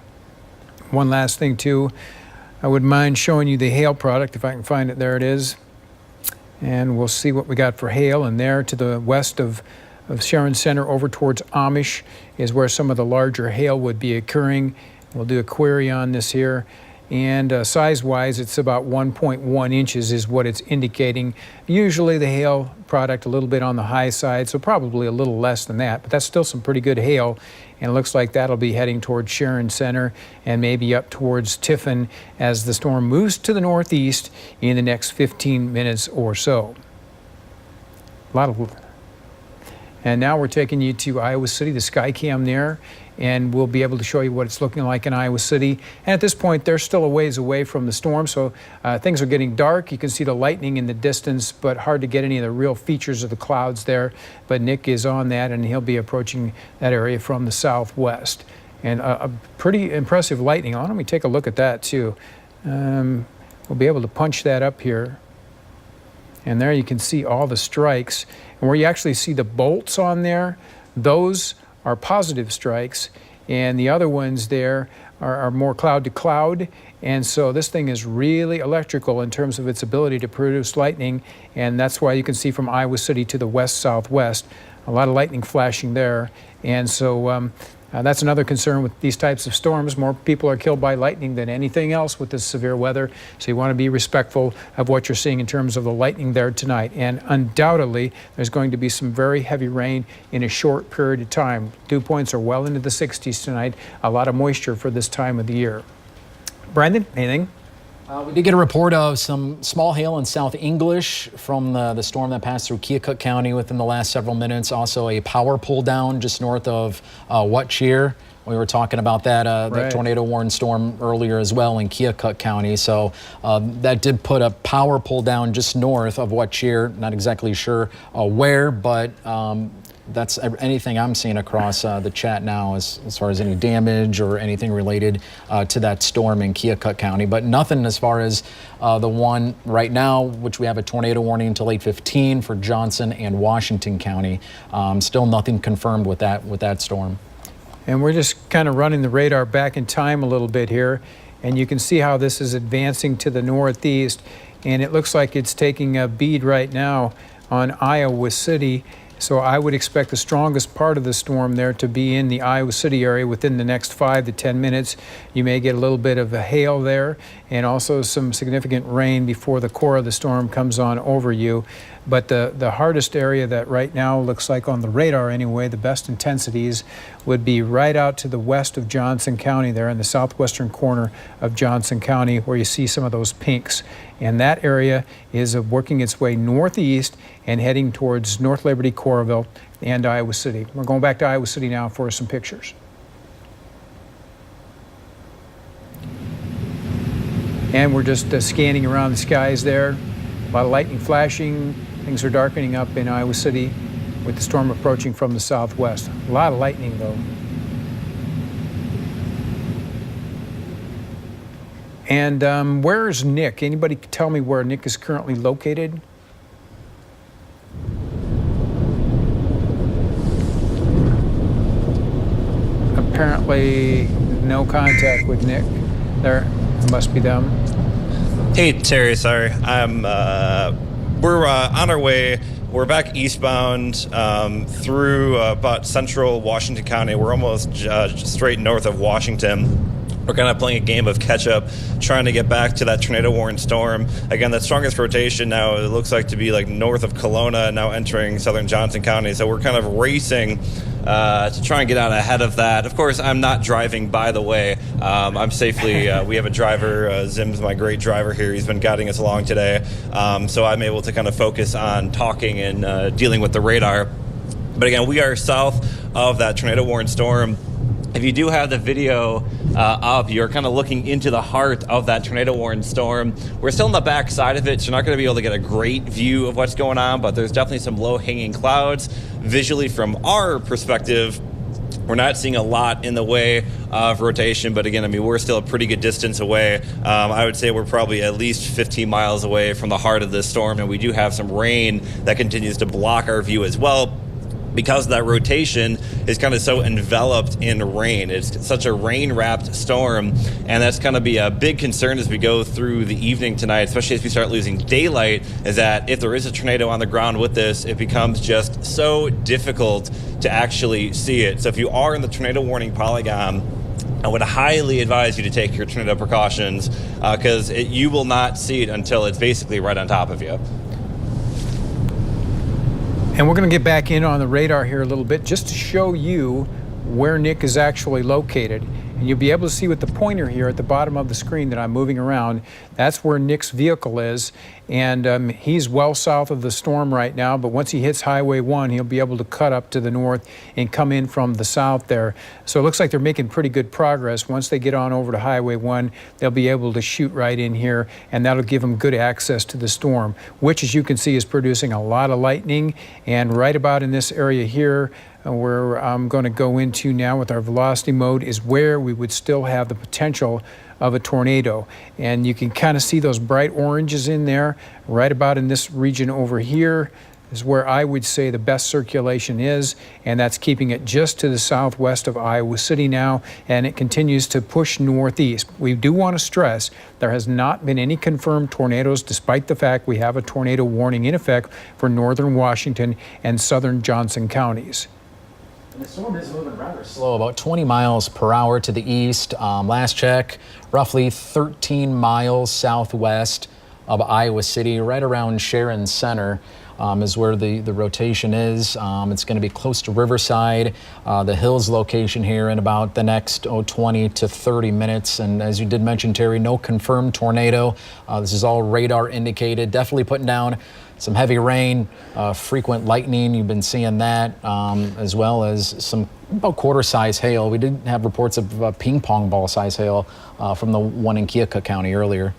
One last thing too, I wouldn't mind showing you the hail product if I can find it. There it is. And we'll see what we got for hail. And there to the west of Sharon Center over towards Amish is where some of the larger hail would be occurring. We'll do a query on this here. and size-wise, it's about 1.1 inches is what it's indicating. Usually the hail product a little bit on the high side, so probably a little less than that, but that's still some pretty good hail. And it looks like that'll be heading towards Sharon Center and maybe up towards Tiffin as the storm moves to the northeast in the next 15 minutes or so. And now we're taking you to Iowa City, the Skycam there, and we'll be able to show you what it's looking like in Iowa City. And at this point, they're still a ways away from the storm, so things are getting dark. You can see the lightning in the distance, but hard to get any of the real features of the clouds there. But Nick is on that, and he'll be approaching that area from the southwest. And a pretty impressive lightning. Why don't we take a look at that, too? We'll be able to punch that up here. And there you can see all the strikes. And where you actually see the bolts on there, those are positive strikes, and the other ones there are more cloud to cloud. And so this thing is really electrical in terms of its ability to produce lightning, and that's why you can see from Iowa City to the west-southwest a lot of lightning flashing there. And so that's another concern with these types of storms. More people are killed by lightning than anything else with this severe weather. So you want to be respectful of what you're seeing in terms of the lightning there tonight. And undoubtedly, there's going to be some very heavy rain in a short period of time. Dew points are well into the 60s tonight. A lot of moisture for this time of the year. Brandon, anything? We did get a report of some small hail in South English from the storm that passed through Keokuk County within the last several minutes. Also a power pull down just north of Whatcheer. We were talking about that, that tornado warned storm earlier as well in Keokuk County. So that did put a power pull down just north of Whatcheer. Not exactly sure where, but that's anything I'm seeing across the chat now as far as any damage or anything related to that storm in Keokuk County. But nothing as far as the one right now, which we have a tornado warning until 8:15 for Johnson and Washington County. Still nothing confirmed with that storm. And we're just kind of running the radar back in time a little bit here. And you can see how this is advancing to the northeast. And it looks like it's taking a bead right now on Iowa City. So I would expect the strongest part of the storm there to be in the Iowa City area within the next 5 to 10 minutes. You may get a little bit of a hail there and also some significant rain before the core of the storm comes on over you. But the hardest area that right now looks like on the radar anyway, the best intensities would be right out to the west of Johnson County there in the southwestern corner of Johnson County where you see some of those pinks. And that area is working its way northeast and heading towards North Liberty, Coralville, and Iowa City. We're going back to Iowa City now for some pictures. And we're just scanning around the skies there. A lot of lightning flashing. Things are darkening up in Iowa City with the storm approaching from the southwest. A lot of lightning, though. And where's Nick? Anybody tell me where Nick is currently located? Apparently no contact with Nick. There must be them. Hey, Terry, sorry. We're on our way. We're back eastbound through about central Washington County. We're almost straight north of Washington. We're kind of playing a game of catch-up, trying to get back to that tornado-warned storm. Again, that strongest rotation now, it looks like to be like north of Kelowna, now entering southern Johnson County. So we're kind of racing to try and get out ahead of that. Of course, I'm not driving, by the way. I'm safely, we have a driver, Zim's my great driver here. He's been guiding us along today. So I'm able to kind of focus on talking and dealing with the radar. But again, we are south of that tornado-warned storm. If you do have the video up, you're kind of looking into the heart of that tornado-warned storm. We're still on the back side of it, so you're not going to be able to get a great view of what's going on, but there's definitely some low-hanging clouds. Visually, from our perspective, we're not seeing a lot in the way of rotation, but again, I mean, we're still a pretty good distance away. I would say we're probably at least 15 miles away from the heart of this storm, and we do have some rain that continues to block our view as well, because that rotation is kind of so enveloped in rain. It's such a rain-wrapped storm, and that's going to be a big concern as we go through the evening tonight, especially as we start losing daylight, is that if there is a tornado on the ground with this, it becomes just so difficult to actually see it. So if you are in the tornado warning polygon, I would highly advise you to take your tornado precautions because you will not see it until it's basically right on top of you. And we're going to get back in on the radar here a little bit just to show you where Nick is actually located. And you'll be able to see with the pointer here at the bottom of the screen that I'm moving around, that's where Nick's vehicle is. And he's well south of the storm right now, but once he hits Highway 1, he'll be able to cut up to the north and come in from the south there. So it looks like they're making pretty good progress. Once they get on over to Highway 1, they'll be able to shoot right in here, and that'll give them good access to the storm, which, as you can see, is producing a lot of lightning. And right about in this area here, where I'm going to go into now with our velocity mode, is where we would still have the potential of a tornado. And you can kind of see those bright oranges in there. Right about in this region over here is where I would say the best circulation is, and that's keeping it just to the southwest of Iowa City now, and it continues to push northeast. We do want to stress there has not been any confirmed tornadoes, despite the fact we have a tornado warning in effect for northern Washington and southern Johnson counties. The storm is moving rather slow, about 20 miles per hour to the east. Last check, roughly 13 miles southwest of Iowa City, right around Sharon Center is where the rotation is. It's going to be close to Riverside, the Hills location here in about the next 20 to 30 minutes. And as you did mention, Terry, no confirmed tornado. This is all radar indicated, definitely putting down some heavy rain, frequent lightning. You've been seeing that, as well as some about quarter-size hail. We did have reports of ping pong ball-size hail from the one in Keokuk County earlier.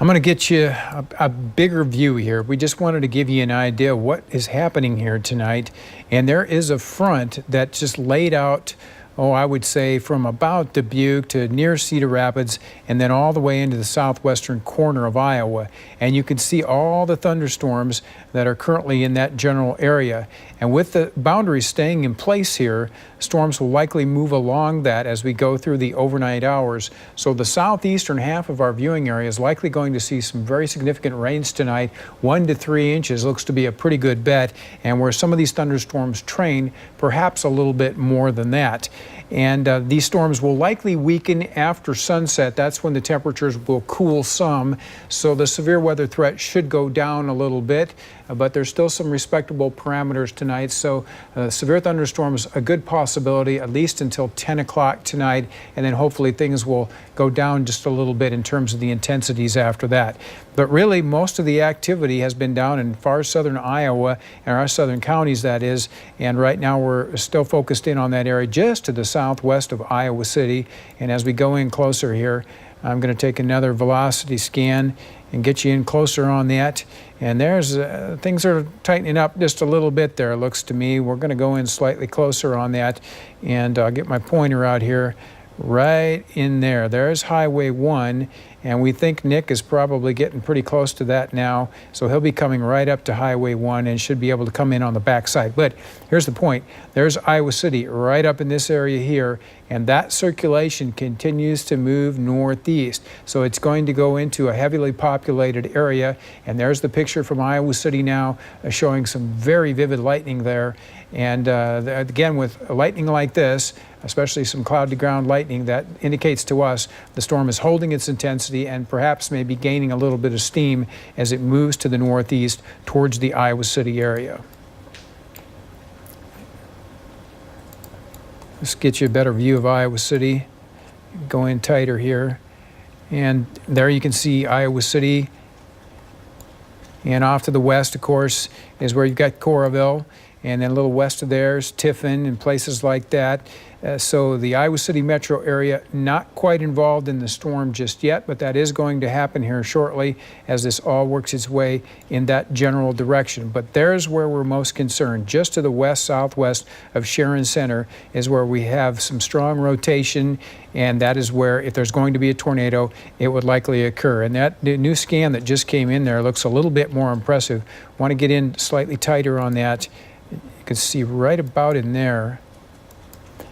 I'm going to get you a bigger view here. We just wanted to give you an idea of what is happening here tonight. And there is a front that just laid out, I would say from about Dubuque to near Cedar Rapids and then all the way into the southwestern corner of Iowa. And you can see all the thunderstorms that are currently in that general area. And with the boundaries staying in place here, storms will likely move along that as we go through the overnight hours. So the southeastern half of our viewing area is likely going to see some very significant rains tonight. 1 to 3 inches looks to be a pretty good bet. And where some of these thunderstorms train, perhaps a little bit more than that. And these storms will likely weaken after sunset. That's when the temperatures will cool some. So the severe weather threat should go down a little bit, but there's still some respectable parameters tonight. So severe thunderstorms, a good possibility, at least until 10 o'clock tonight. And then hopefully things will go down just a little bit in terms of the intensities after that. But really, most of the activity has been down in far southern Iowa, and our southern counties, that is. And right now we're still focused in on that area just to the southwest of Iowa City. And as we go in closer here, I'm going to take another velocity scan and get you in closer on that. And there's things are tightening up just a little bit there, it looks to me. We're going to go in slightly closer on that, and I'll get my pointer out here. Right in there. There's Highway 1, and we think Nick is probably getting pretty close to that now, so he'll be coming right up to Highway 1 and should be able to come in on the backside. But here's the point. There's Iowa City right up in this area here, and that circulation continues to move northeast. So it's going to go into a heavily populated area, and there's the picture from Iowa City now showing some very vivid lightning there. And again, with lightning like this, especially some cloud-to-ground lightning, that indicates to us the storm is holding its intensity and perhaps maybe gaining a little bit of steam as it moves to the northeast towards the Iowa City area. Let's get you a better view of Iowa City. Go in tighter here. And there you can see Iowa City. And off to the west, of course, is where you've got Coralville. And then a little west of there is Tiffin and places like that. So the Iowa City metro area not quite involved in the storm just yet, but that is going to happen here shortly as this all works its way in that general direction. But there's where we're most concerned. Just to the west-southwest of Sharon Center is where we have some strong rotation, and that is where, if there's going to be a tornado, it would likely occur. And that new scan that just came in there looks a little bit more impressive. Want to get in slightly tighter on that. You can see right about in there.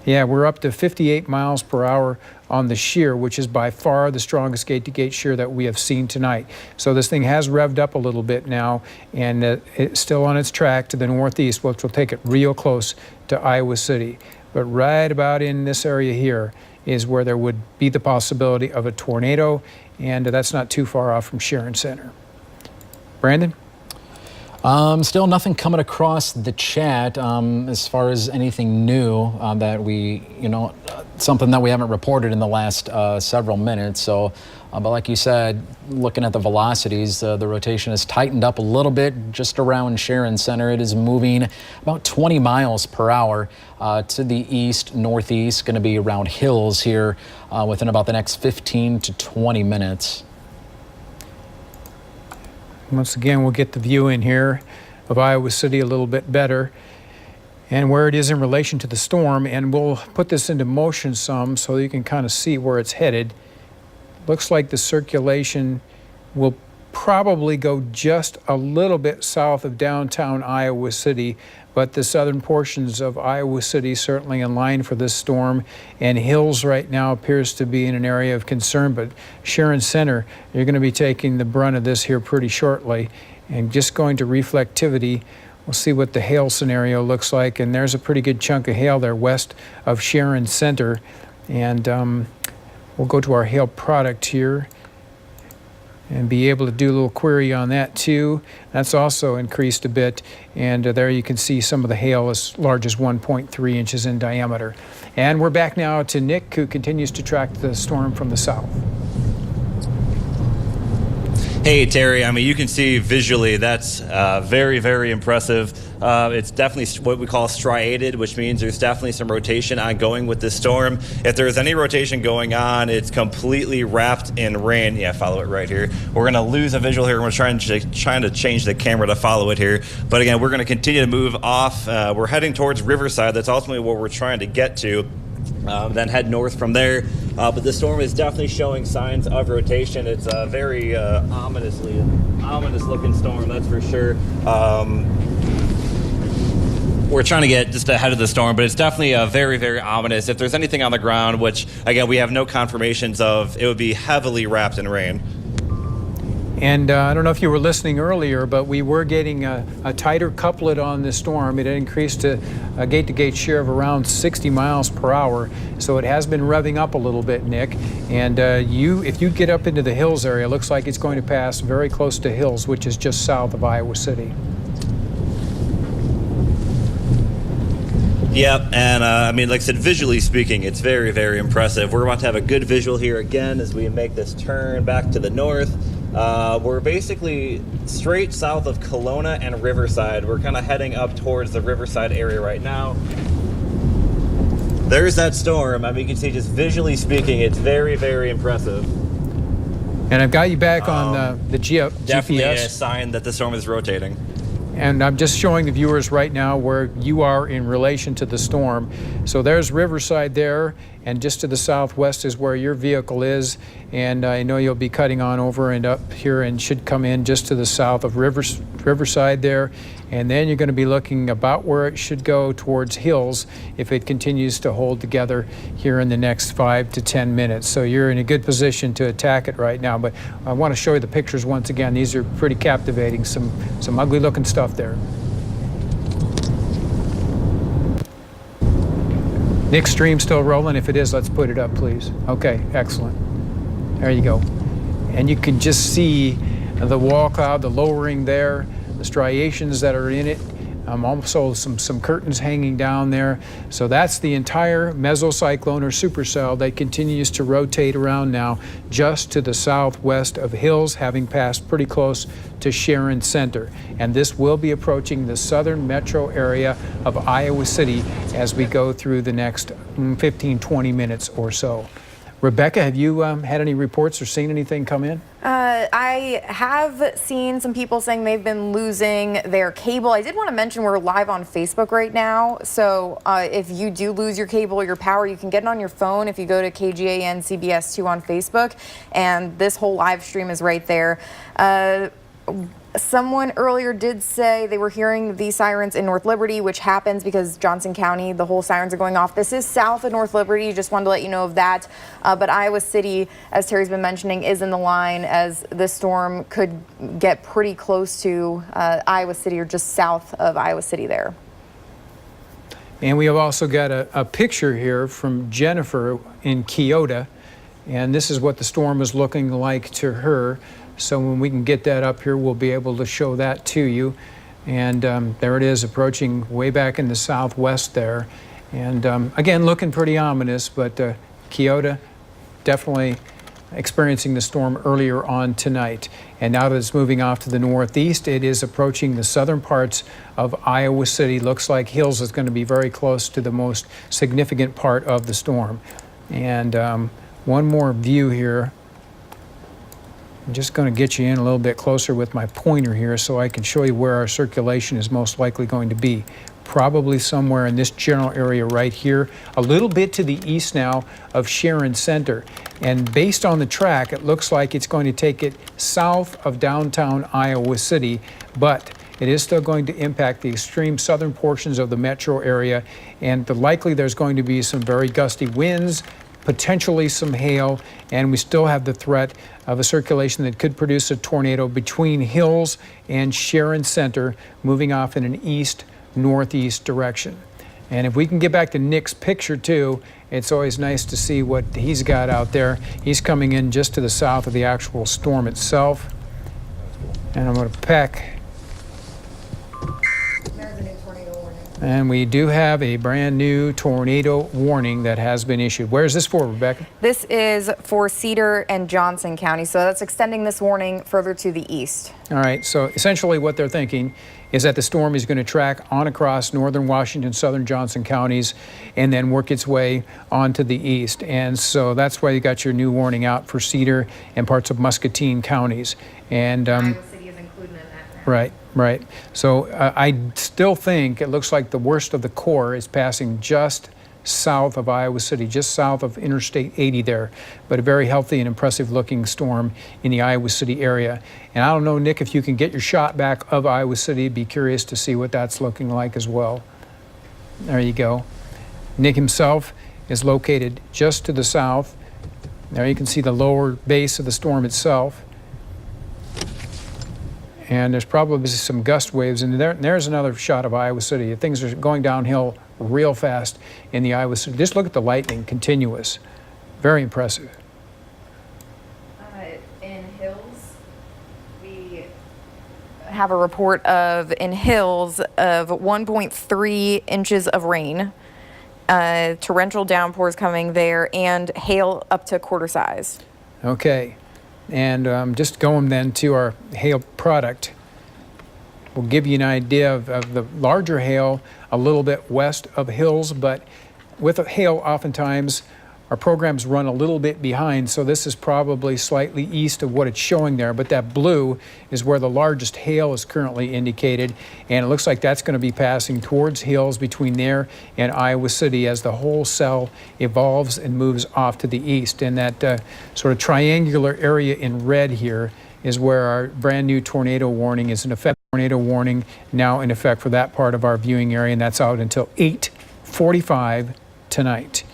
Yeah, we're up to 58 miles per hour on the shear, which is by far the strongest gate-to-gate shear that we have seen tonight. So this thing has revved up a little bit now, and it's still on its track to the northeast, which will take it real close to Iowa City. but right about in this area here is where there would be the possibility of a tornado, and that's not too far off from Sharon Center. Brandon? Still nothing coming across the chat as far as anything new that we, something that we haven't reported in the last several minutes. So, but like you said, looking at the velocities, the rotation has tightened up a little bit just around Sharon Center. It is moving about 20 miles per hour to the east, northeast, going to be around Hills here within about the next 15 to 20 minutes. Once again, we'll get the view in here of Iowa City a little bit better and where it is in relation to the storm, and we'll put this into motion some so you can kind of see where it's headed. Looks like the circulation will probably go just a little bit south of downtown Iowa City, but the southern portions of Iowa City certainly in line for this storm, and Hills right now appears to be in an area of concern, but Sharon Center, you're going to be taking the brunt of this here pretty shortly. And just going to reflectivity, we'll see what the hail scenario looks like, and there's a pretty good chunk of hail there west of Sharon Center, and we'll go to our hail product here and be able to do a little query on that too. That's also increased a bit, and there you can see some of the hail as large as 1.3 inches in diameter. And we're back now to Nick, who continues to track the storm from the south. Hey, Terry, I mean, you can see visually that's very, very impressive. It's definitely what we call striated, which means there's definitely some rotation ongoing with this storm. If there's any rotation going on, it's completely wrapped in rain. Yeah, follow it right here. We're going to lose a visual here. We're trying to change the camera to follow it here. But again, we're going to continue to move off. We're heading towards Riverside. That's ultimately what we're trying to get to. Then head north from there. But the storm is definitely showing signs of rotation. It's a very ominous looking storm, that's for sure. We're trying to get just ahead of the storm, but it's definitely very, very ominous. If there's anything on the ground, which again we have no confirmations of, it would be heavily wrapped in rain. And I don't know if you were listening earlier, but we were getting a tighter couplet on this storm. It had increased to a gate-to-gate share of around 60 miles per hour. So it has been revving up a little bit, Nick. And if you get up into the Hills area, it looks like it's going to pass very close to Hills, which is just south of Iowa City. Yep, and I mean, like I said, visually speaking, it's very, very impressive. We're about to have a good visual here again as we make this turn back to the north. We're basically straight south of Kelowna and Riverside. We're kind of heading up towards the Riverside area right now. There's that storm. I mean, you can see just visually speaking, it's very, very impressive. And I've got you back on the Definitely GPS. a sign that the storm is rotating. And I'm just showing the viewers right now where you are in relation to the storm. So there's Riverside there, and just to the southwest is where your vehicle is. And I know you'll be cutting on over and up here and should come in just to the south of Riverside there. And then you're going to be looking about where it should go towards Hills if it continues to hold together here in the next 5 to 10 minutes. So you're in a good position to attack it right now. But I want to show you the pictures once again. These are pretty captivating, some ugly looking stuff there. Nick's stream still rolling? If it is, let's put it up, please. Okay, excellent. There you go. And you can just see the wall cloud, the lowering there, the striations that are in it. Also some curtains hanging down there. So that's the entire mesocyclone or supercell that continues to rotate around now just to the southwest of Hills, having passed pretty close to Sharon Center. And this will be approaching the southern metro area of Iowa City as we go through the next 15, 20 minutes or so. Rebecca, have you had any reports or seen anything come in? I have seen some people saying they've been losing their cable. I did want to mention we're live on Facebook right now. So if you do lose your cable or your power, you can get it on your phone if you go to KGAN CBS2 on Facebook. And this whole live stream is right there. Someone earlier did say they were hearing the sirens in North Liberty, which happens because Johnson County, the whole sirens are going off. This is south of North Liberty. Just wanted to let you know of that. But Iowa City, as Terry's been mentioning, is in the line as this storm could get pretty close to Iowa City or just south of Iowa City there. And we have also got a picture here from Jennifer in Kyoto, and this is what the storm is looking like to her. So when we can get that up here, we'll be able to show that to you. And there it is, approaching way back in the southwest there. And again, looking pretty ominous, but Kyoto definitely experiencing the storm earlier on tonight. And now that it's moving off to the northeast, it is approaching the southern parts of Iowa City. Looks like Hills is going to be very close to the most significant part of the storm. And one more view here. I'm just going to get you in a little bit closer with my pointer here so I can show you where our circulation is most likely going to be. Probably somewhere in this general area right here, a little bit to the east now of Sharon Center. And based on the track, it looks like it's going to take it south of downtown Iowa City, but it is still going to impact the extreme southern portions of the metro area, and likely there's going to be some very gusty winds, potentially some hail, and we still have the threat of a circulation that could produce a tornado between Hills and Sharon Center, moving off in an east-northeast direction. And if we can get back to Nick's picture too, it's always nice to see what he's got out there. He's coming in just to the south of the actual storm itself. And I'm going to peck. And we do have a brand new tornado warning that has been issued. Where is this for, Rebecca? This is for Cedar and Johnson County, so that's extending this warning further to the east. All right, so essentially what they're thinking is that the storm is going to track on across northern Washington, southern Johnson counties, and then work its way onto the east. And so that's why you got your new warning out for Cedar and parts of Muscatine counties. And Iowa City is included in that now. Right. Right. So I still think it looks like the worst of the core is passing just south of Iowa City, just south of Interstate 80 there, but a very healthy and impressive looking storm in the Iowa City area. And I don't know, Nick, if you can get your shot back of Iowa City, be curious to see what that's looking like as well. There you go. Nick himself is located just to the south. There you can see the lower base of the storm itself. And there's probably some gust waves, and there's another shot of Iowa City. Things are going downhill real fast in the Iowa City. Just look at the lightning, continuous. Very impressive. In Hills, we have a report of, in Hills, of 1.3 inches of rain. Torrential downpours coming there, and hail up to quarter size. Okay. And just going then to our hail product, we'll give you an idea of the larger hail a little bit west of Hills, but with hail oftentimes our programs run a little bit behind, so this is probably slightly east of what it's showing there, but that blue is where the largest hail is currently indicated, and it looks like that's going to be passing towards Hills between there and Iowa City as the whole cell evolves and moves off to the east. And that sort of triangular area in red here is where our brand new tornado warning is in effect. Tornado warning now in effect for that part of our viewing area, and that's out until 8:45 tonight.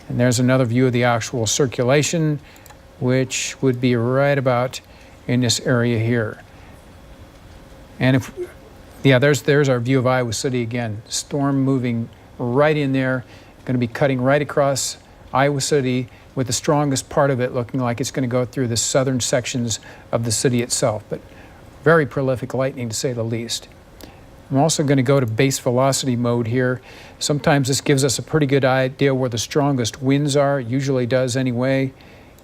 And there's another view of the actual circulation, which would be right about in this area here. And there's our view of Iowa City again. Storm moving right in there, going to be cutting right across Iowa City, with the strongest part of it looking like it's going to go through the southern sections of the city itself. But very prolific lightning, to say the least. I'm also going to go to base velocity mode here. Sometimes this gives us a pretty good idea where the strongest winds are. It usually does anyway.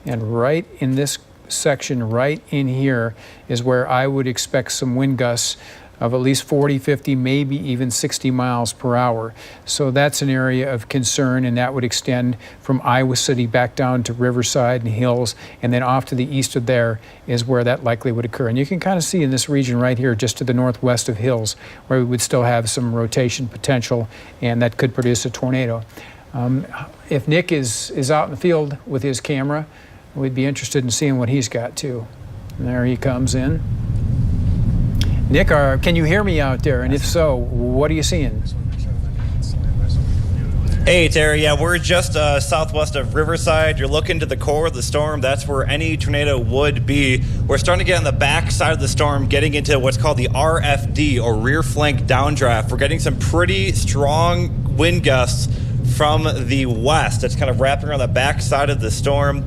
And right in this section, right in here, is where I would expect some wind gusts of at least 40, 50, maybe even 60 miles per hour. So that's an area of concern, and that would extend from Iowa City back down to Riverside and Hills, and then off to the east of there is where that likely would occur. And you can kind of see in this region right here, just to the northwest of Hills, where we would still have some rotation potential, and that could produce a tornado. If Nick is out in the field with his camera, we'd be interested in seeing what he's got too. And there he comes in. Nick, can you hear me out there? And if so, what are you seeing? Hey, Terry. Yeah, we're just southwest of Riverside. You're looking to the core of the storm. That's where any tornado would be. We're starting to get on the back side of the storm, getting into what's called the RFD, or rear flank downdraft. We're getting some pretty strong wind gusts from the west. It's kind of wrapping around the back side of the storm.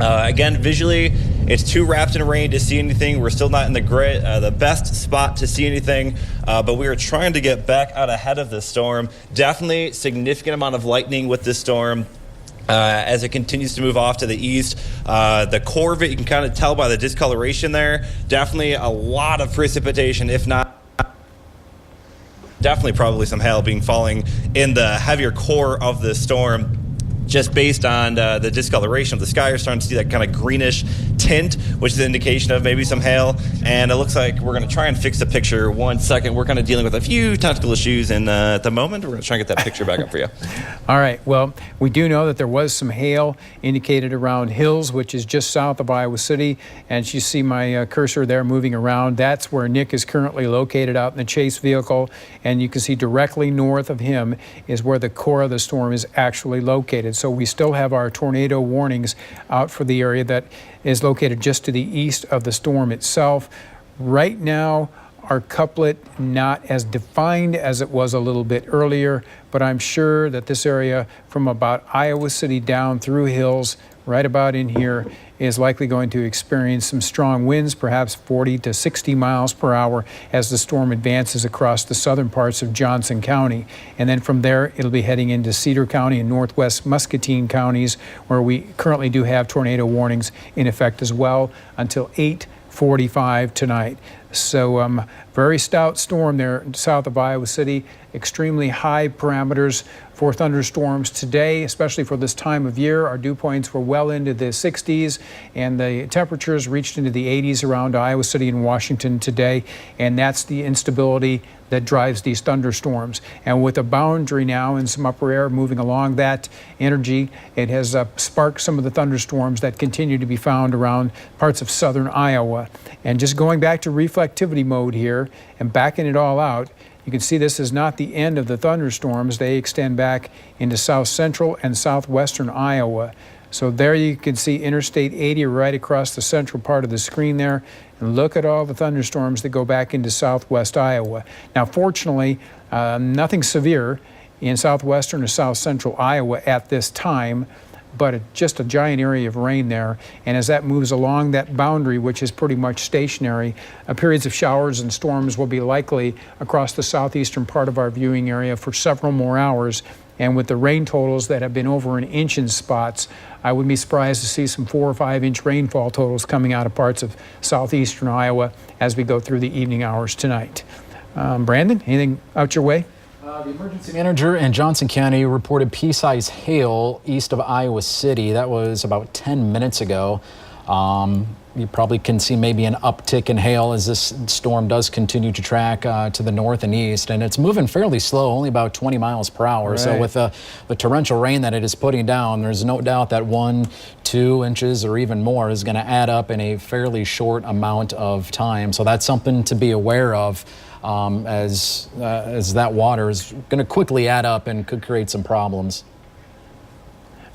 Again, visually, it's too wrapped in rain to see anything. We're still not in the best spot to see anything, but we are trying to get back out ahead of the storm. Definitely significant amount of lightning with this storm. As it continues to move off to the east. The core of it, you can kind of tell by the discoloration there. Definitely a lot of precipitation, if not definitely probably some hail falling in the heavier core of the storm. Just based on the discoloration of the sky, you're starting to see that kind of greenish tint, which is an indication of maybe some hail. And it looks like we're going to try and fix the picture 1 second. We're kind of dealing with a few technical issues, and at the moment, we're going to try and get that picture back up for you. All right. Well, we do know that there was some hail indicated around Hills, which is just south of Iowa City. And you see my cursor there moving around. That's where Nick is currently located out in the chase vehicle. And you can see directly north of him is where the core of the storm is actually located. So we still have our tornado warnings out for the area that is located just to the east of the storm itself. Right now, our couplet not as defined as it was a little bit earlier, but I'm sure that this area from about Iowa City down through Hills, right about in here, is likely going to experience some strong winds, perhaps 40 to 60 miles per hour as the storm advances across the southern parts of Johnson County. And then from there, it'll be heading into Cedar County and northwest Muscatine counties, where we currently do have tornado warnings in effect as well until 8:45 tonight. So very stout storm there south of Iowa City, extremely high parameters for thunderstorms today, especially for this time of year. Our dew points were well into the 60s, and the temperatures reached into the 80s around Iowa City and Washington today, and that's the instability that drives these thunderstorms. And with a boundary now and some upper air moving along that energy, it has sparked some of the thunderstorms that continue to be found around parts of southern Iowa. And just going back to reflectivity mode here and backing it all out, you can see this is not the end of the thunderstorms. They extend back into south central and southwestern Iowa. So there you can see Interstate 80 right across the central part of the screen there. And look at all the thunderstorms that go back into southwest Iowa. Now, fortunately, nothing severe in southwestern or south central Iowa at this time, but just a giant area of rain there. And as that moves along that boundary, which is pretty much stationary, periods of showers and storms will be likely across the southeastern part of our viewing area for several more hours. And with the rain totals that have been over an inch in spots, I would be surprised to see some 4 or 5 inch rainfall totals coming out of parts of southeastern Iowa as we go through the evening hours tonight. Brandon, anything out your way? The emergency manager in Johnson County reported pea-sized hail east of Iowa City. That was about 10 minutes ago. You probably can see maybe an uptick in hail as this storm does continue to track to the north and east, and it's moving fairly slow, only about 20 miles per hour. Right. So with the torrential rain that it is putting down, there's no doubt that 1-2 inches or even more is going to add up in a fairly short amount of time. So that's something to be aware of. As that water is going to quickly add up and could create some problems.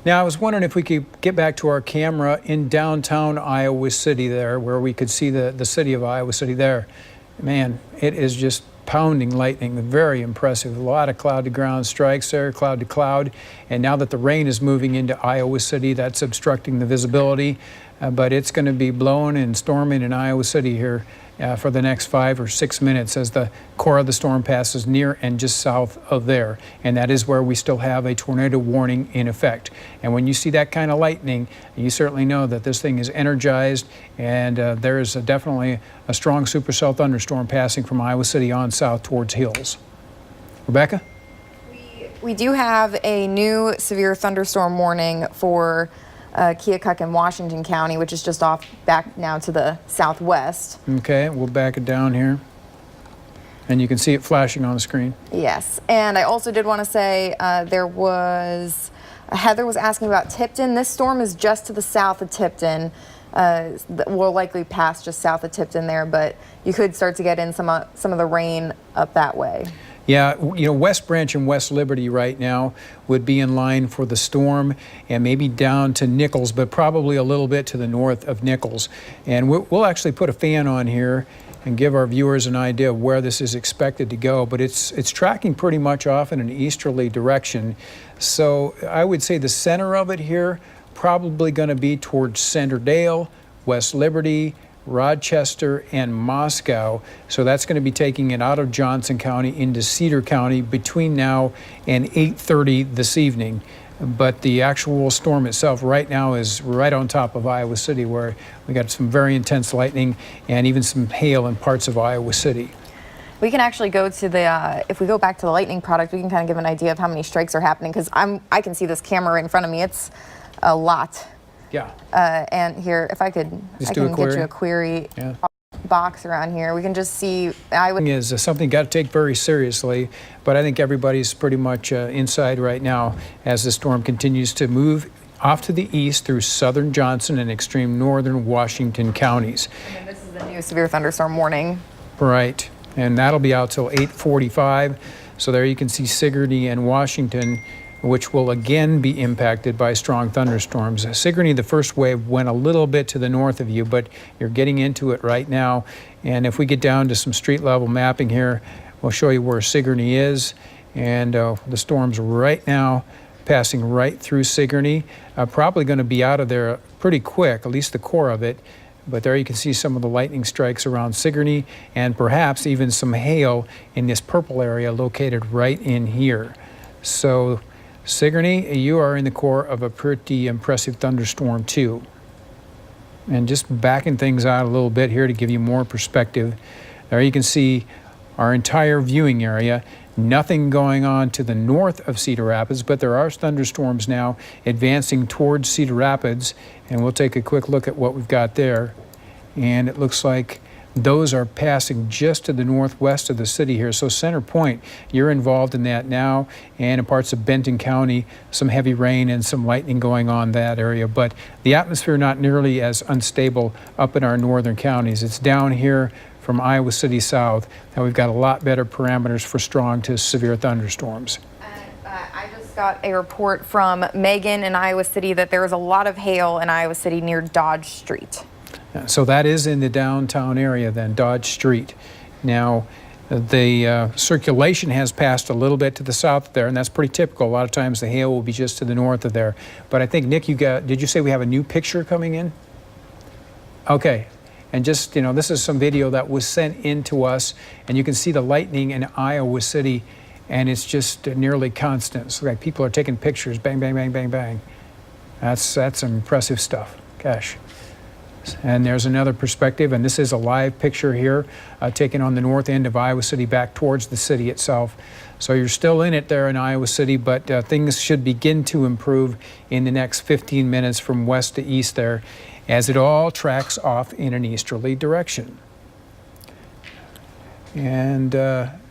Now, I was wondering if we could get back to our camera in downtown Iowa City there, where we could see the city of Iowa City there. Man, it is just pounding lightning, very impressive. A lot of cloud to ground strikes there, cloud to cloud. And now that the rain is moving into Iowa City, that's obstructing the visibility. But it's going to be blowing and storming in Iowa City here for the next 5 or 6 minutes as the core of the storm passes near and just south of there. And that is where we still have a tornado warning in effect. And when you see that kind of lightning, you certainly know that this thing is energized, and there is definitely a strong supercell thunderstorm passing from Iowa City on south towards Hills. Rebecca? We do have a new severe thunderstorm warning for Keokuk and Washington County, which is just off back now to the southwest. Okay, we'll back it down here. And you can see it flashing on the screen. Yes, and I also did want to say Heather was asking about Tipton. This storm is just to the south of Tipton. Will likely pass just south of Tipton there, but you could start to get in some of the rain up that way. Yeah, you know, West Branch and West Liberty right now would be in line for the storm, and maybe down to Nichols, but probably a little bit to the north of Nichols. And we'll actually put a fan on here and give our viewers an idea of where this is expected to go. But it's tracking pretty much off in an easterly direction. So I would say the center of it here probably going to be towards Centerdale, West Liberty, Rochester, and Moscow. So that's going to be taking it out of Johnson County into Cedar County between now and 8:30 this evening. But the actual storm itself right now is right on top of Iowa City, where we got some very intense lightning and even some hail in parts of Iowa City. We can actually go to the, if we go back to the lightning product, we can kind of give an idea of how many strikes are happening, because I can see this camera in front of me. It's a lot. Yeah. And here, if I could, I can get you a query box around here. We can just see. Is something got to take very seriously, but I think everybody's pretty much inside right now as the storm continues to move off to the east through southern Johnson and extreme northern Washington counties. And this is the new severe thunderstorm warning. Right, and that'll be out till 8:45. So there you can see Sigourney and Washington, which will again be impacted by strong thunderstorms. Sigourney, the first wave, went a little bit to the north of you, but you're getting into it right now. And if we get down to some street level mapping here, we'll show you where Sigourney is. And the storm's right now passing right through Sigourney. Probably going to be out of there pretty quick, at least the core of it. But there you can see some of the lightning strikes around Sigourney and perhaps even some hail in this purple area located right in here. So Sigourney, you are in the core of a pretty impressive thunderstorm too. And just backing things out a little bit here to give you more perspective. There you can see our entire viewing area. Nothing going on to the north of Cedar Rapids, but there are thunderstorms now advancing towards Cedar Rapids. And we'll take a quick look at what we've got there. And it looks like those are passing just to the northwest of the city here. So Center Point, you're involved in that now, and in parts of Benton County, some heavy rain and some lightning going on that area. But the atmosphere not nearly as unstable up in our northern counties. It's down here from Iowa City south. Now we've got a lot better parameters for strong to severe thunderstorms. I just got a report from Megan in Iowa City that there is a lot of hail in Iowa City near Dodge Street. So that is in the downtown area then, Dodge Street. Now, the circulation has passed a little bit to the south there, and that's pretty typical. A lot of times the hail will be just to the north of there. But I think, Nick, did you say we have a new picture coming in? Okay. And just, this is some video that was sent in to us, and you can see the lightning in Iowa City, and it's just nearly constant. So like people are taking pictures, bang, bang, bang, bang, bang. That's some impressive stuff. Gosh. And there's another perspective, and this is a live picture here taken on the north end of Iowa City back towards the city itself. So you're still in it there in Iowa City, but things should begin to improve in the next 15 minutes from west to east there as it all tracks off in an easterly direction. And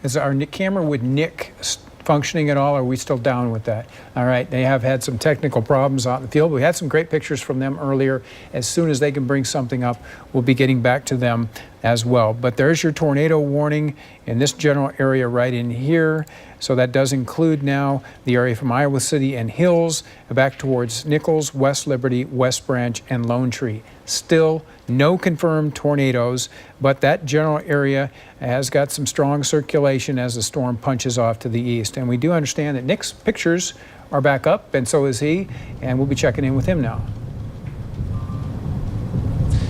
is our camera with Nick functioning at all, or are we still down with that? All right, they have had some technical problems out in the field. We had some great pictures from them earlier. As soon as they can bring something up, we'll be getting back to them as well. But there's your tornado warning in this general area right in here. So that does include now the area from Iowa City and Hills back towards Nichols, West Liberty, West Branch, and Lone Tree. Still no confirmed tornadoes, but that general area has got some strong circulation as the storm punches off to the east. And we do understand that Nick's pictures are back up, and so is he, and we'll be checking in with him now.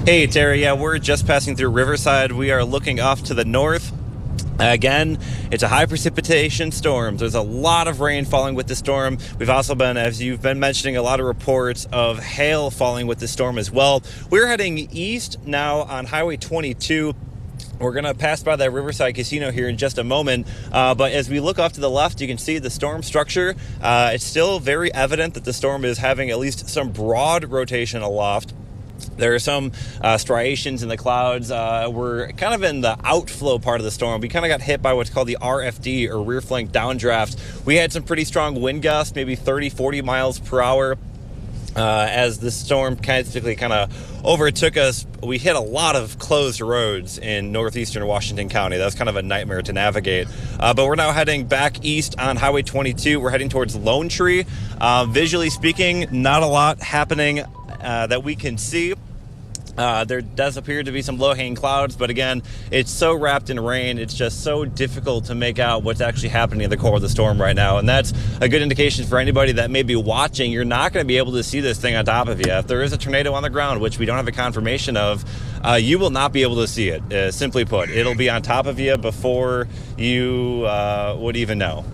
Hey, Terry. Yeah, we're just passing through Riverside. We are looking off to the north. Again, it's a high precipitation storm. There's a lot of rain falling with the storm. We've also been, as you've been mentioning, a lot of reports of hail falling with the storm as well. We're heading east now on Highway 22. We're going to pass by that Riverside Casino here in just a moment. But as we look off to the left, you can see the storm structure. It's still very evident that the storm is having at least some broad rotation aloft. There are some striations in the clouds. We're kind of in the outflow part of the storm. We kind of got hit by what's called the RFD, or rear flank downdraft. We had some pretty strong wind gusts, maybe 30, 40 miles per hour. As the storm kind of overtook us, we hit a lot of closed roads in northeastern Washington County. That was kind of a nightmare to navigate. But we're now heading back east on Highway 22. We're heading towards Lone Tree. Visually speaking, not a lot happening that we can see. There does appear to be some low-hanging clouds, but again, it's so wrapped in rain, it's just so difficult to make out what's actually happening in the core of the storm right now. And that's a good indication for anybody that may be watching. You're not going to be able to see this thing on top of you. If there is a tornado on the ground, which we don't have a confirmation of, you will not be able to see it. Simply put, it'll be on top of you before you would even know.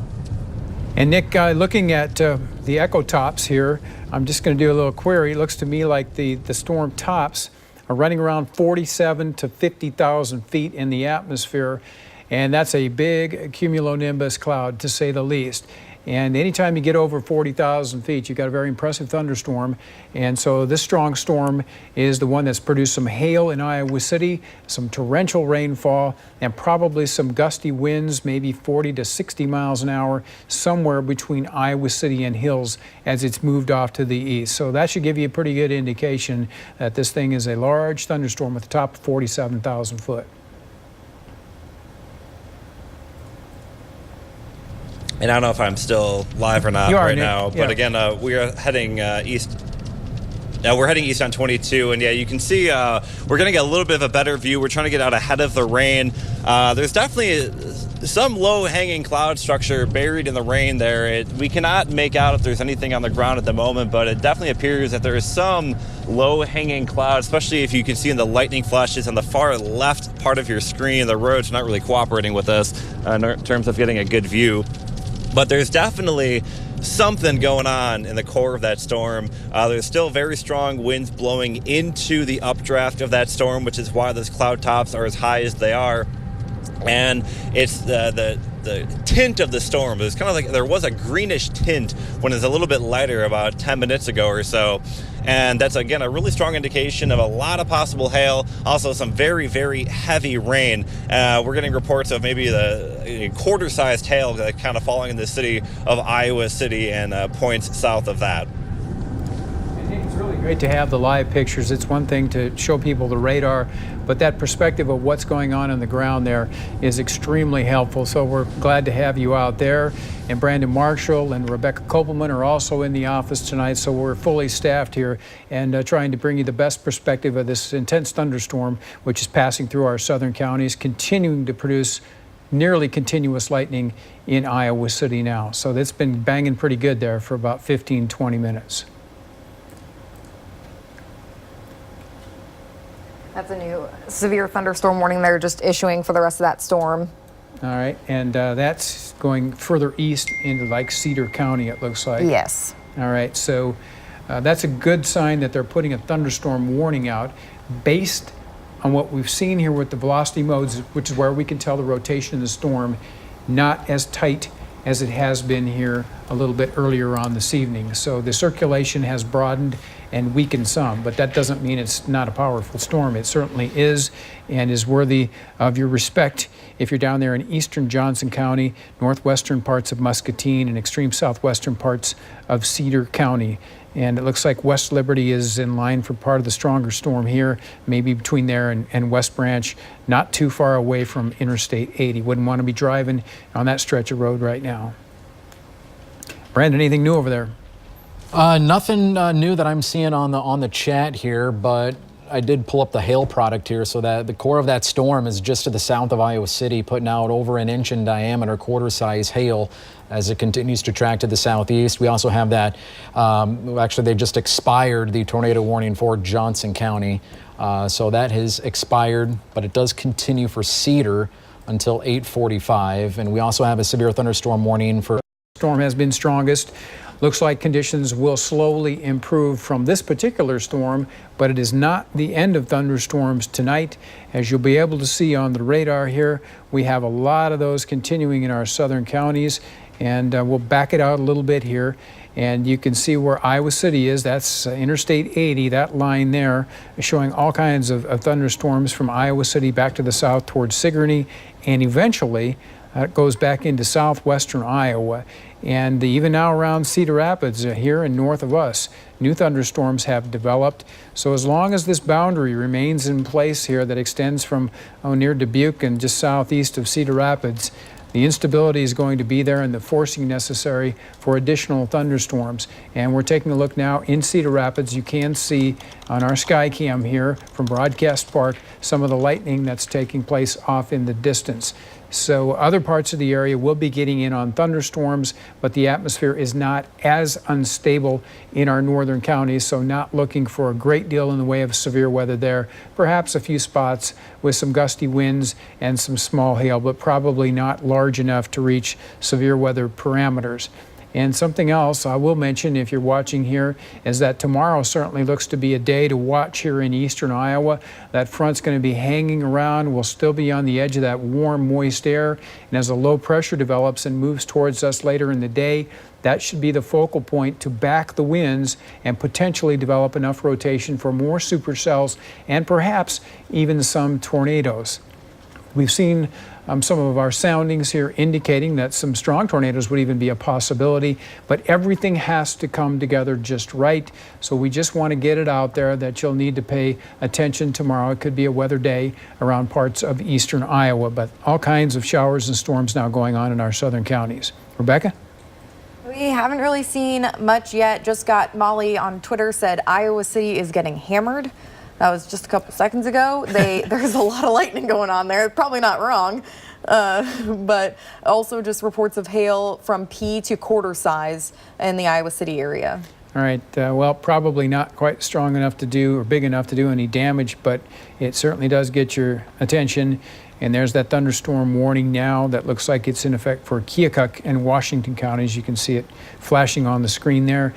And Nick, looking at the echo tops here, I'm just going to do a little query. It looks to me like the storm tops are running around 47 to 50,000 feet in the atmosphere, and that's a big cumulonimbus cloud, to say the least. And anytime you get over 40,000 feet, you've got a very impressive thunderstorm. And so this strong storm is the one that's produced some hail in Iowa City, some torrential rainfall, and probably some gusty winds, maybe 40 to 60 miles an hour, somewhere between Iowa City and Hills as it's moved off to the east. So that should give you a pretty good indication that this thing is a large thunderstorm with a top of 47,000 foot. And I don't know if I'm still live or not right now, but again, we are heading east. We're heading east on 22, and yeah, you can see we're going to get a little bit of a better view. We're trying to get out ahead of the rain. There's definitely some low-hanging cloud structure buried in the rain there. We cannot make out if there's anything on the ground at the moment, but it definitely appears that there is some low-hanging cloud, especially if you can see in the lightning flashes on the far left part of your screen. The road's not really cooperating with us in terms of getting a good view. But there's definitely something going on in the core of that storm. There's still very strong winds blowing into the updraft of that storm, which is why those cloud tops are as high as they are. And it's the tint of the storm. It's kind of like there was a greenish tint when it's a little bit lighter about 10 minutes ago or so. And that's, again, a really strong indication of a lot of possible hail, also some very, very heavy rain. We're getting reports of maybe the quarter-sized hail kind of falling in the city of Iowa City and points south of that. It's really great to have the live pictures. It's one thing to show people the radar, but that perspective of what's going on the ground there is extremely helpful. So we're glad to have you out there. And Brandon Marshall and Rebecca Kopelman are also in the office tonight, so we're fully staffed here and trying to bring you the best perspective of this intense thunderstorm, which is passing through our southern counties, continuing to produce nearly continuous lightning in Iowa City now. So that's been banging pretty good there for about 15, 20 minutes. That's a new severe thunderstorm warning they're just issuing for the rest of that storm. All right, and that's going further east into like Cedar County, it looks like. Yes. All right, so that's a good sign that they're putting a thunderstorm warning out based on what we've seen here with the velocity modes, which is where we can tell the rotation of the storm, not as tight as it has been here a little bit earlier on this evening. So the circulation has broadened and weakened some, but that doesn't mean it's not a powerful storm. It certainly is, and is worthy of your respect if you're down there in eastern Johnson County, northwestern parts of Muscatine, and extreme southwestern parts of Cedar County. And it looks like West Liberty is in line for part of the stronger storm here, maybe between there and West Branch, not too far away from Interstate 80. Wouldn't want to be driving on that stretch of road right now. Brandon, anything new over there? Nothing new that I'm seeing on the chat here, but I did pull up the hail product here, so that the core of that storm is just to the south of Iowa City, putting out over an inch in diameter, quarter-size hail as it continues to track to the southeast. We also have that, actually they just expired the tornado warning for Johnson County. So that has expired, but it does continue for Cedar until 8:45. And we also have a severe thunderstorm warning for... Storm has been strongest. Looks like conditions will slowly improve from this particular storm, but it is not the end of thunderstorms tonight. As you'll be able to see on the radar here, we have a lot of those continuing in our southern counties, and we'll back it out a little bit here. And you can see where Iowa City is. That's Interstate 80, that line there, showing all kinds of thunderstorms from Iowa City back to the south towards Sigourney, and eventually it goes back into southwestern Iowa. And even now around Cedar Rapids here and north of us, new thunderstorms have developed. So as long as this boundary remains in place here that extends from near Dubuque and just southeast of Cedar Rapids, The instability is going to be there and the forcing necessary for additional thunderstorms. And we're taking a look now in Cedar Rapids. You can see on our sky cam here from Broadcast Park some of the lightning that's taking place off in the distance. So other parts of the area will be getting in on thunderstorms, but the atmosphere is not as unstable in our northern counties, so not looking for a great deal in the way of severe weather there. Perhaps a few spots with some gusty winds and some small hail, but probably not large enough to reach severe weather parameters. And something else I will mention if you're watching here is that tomorrow certainly looks to be a day to watch here in eastern Iowa. That front's going to be hanging around. We'll still be on the edge of that warm, moist air. And as a low pressure develops and moves towards us later in the day, that should be the focal point to back the winds and potentially develop enough rotation for more supercells and perhaps even some tornadoes. We've seen some of our soundings here indicating that some strong tornadoes would even be a possibility, but everything has to come together just right. So we just want to get it out there that you'll need to pay attention tomorrow. It could be a weather day around parts of eastern Iowa, but all kinds of showers and storms now going on in our southern counties. Rebecca? We haven't really seen much yet. Just got Molly on Twitter said Iowa City is getting hammered. That was just a couple seconds ago. There's a lot of lightning going on there. Probably not wrong. But also just reports of hail from pea to quarter size in the Iowa City area. All right, well, probably not quite strong enough to do or big enough to do any damage, but it certainly does get your attention. And there's that thunderstorm warning now that looks like it's in effect for Keokuk and Washington counties. You can see it flashing on the screen there.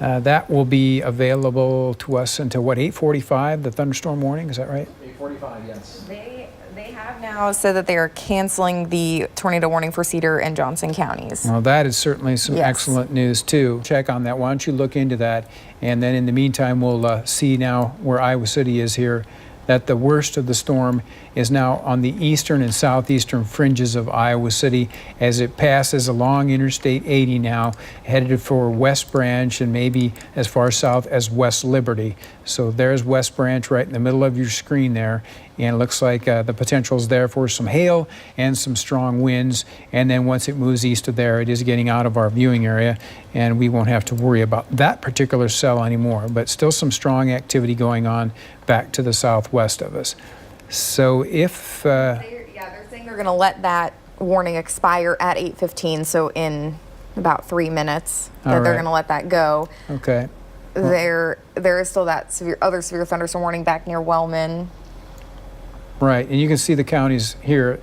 That will be available to us until what, 8:45, the thunderstorm warning, is that right? 8:45, yes. They have now said that they are canceling the tornado warning for Cedar and Johnson counties. Well, that is certainly some excellent news too. Check on that. Why don't you look into that? And then in the meantime, we'll see now where Iowa City is here, that the worst of the storm is now on the eastern and southeastern fringes of Iowa City as it passes along Interstate 80 now, headed for West Branch and maybe as far south as West Liberty. So there's West Branch right in the middle of your screen there. And it looks like the potential is there for some hail and some strong winds. And then once it moves east of there, it is getting out of our viewing area, and we won't have to worry about that particular cell anymore. But still some strong activity going on back to the southwest of us. So if... they're saying they're going to let that warning expire at 8:15, so in about 3 minutes that they're going to let that go. Okay. There is still that other severe thunderstorm warning back near Wellman. Right, and you can see the counties here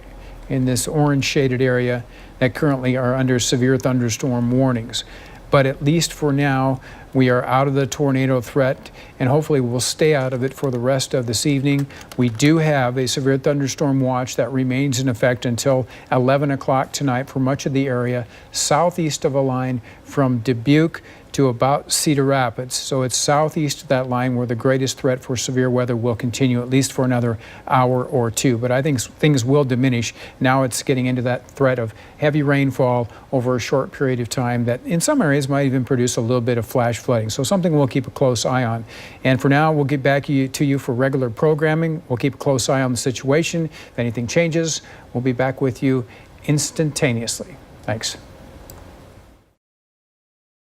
in this orange shaded area that currently are under severe thunderstorm warnings. But at least for now, we are out of the tornado threat, and hopefully we'll stay out of it for the rest of this evening. We do have a severe thunderstorm watch that remains in effect until 11 o'clock tonight for much of the area southeast of a line from Dubuque to about Cedar Rapids. So it's southeast of that line where the greatest threat for severe weather will continue, at least for another hour or two. But I think things will diminish. Now it's getting into that threat of heavy rainfall over a short period of time that in some areas might even produce a little bit of flash flooding. So something we'll keep a close eye on. And for now, we'll get back to you for regular programming. We'll keep a close eye on the situation. If anything changes, we'll be back with you instantaneously. Thanks.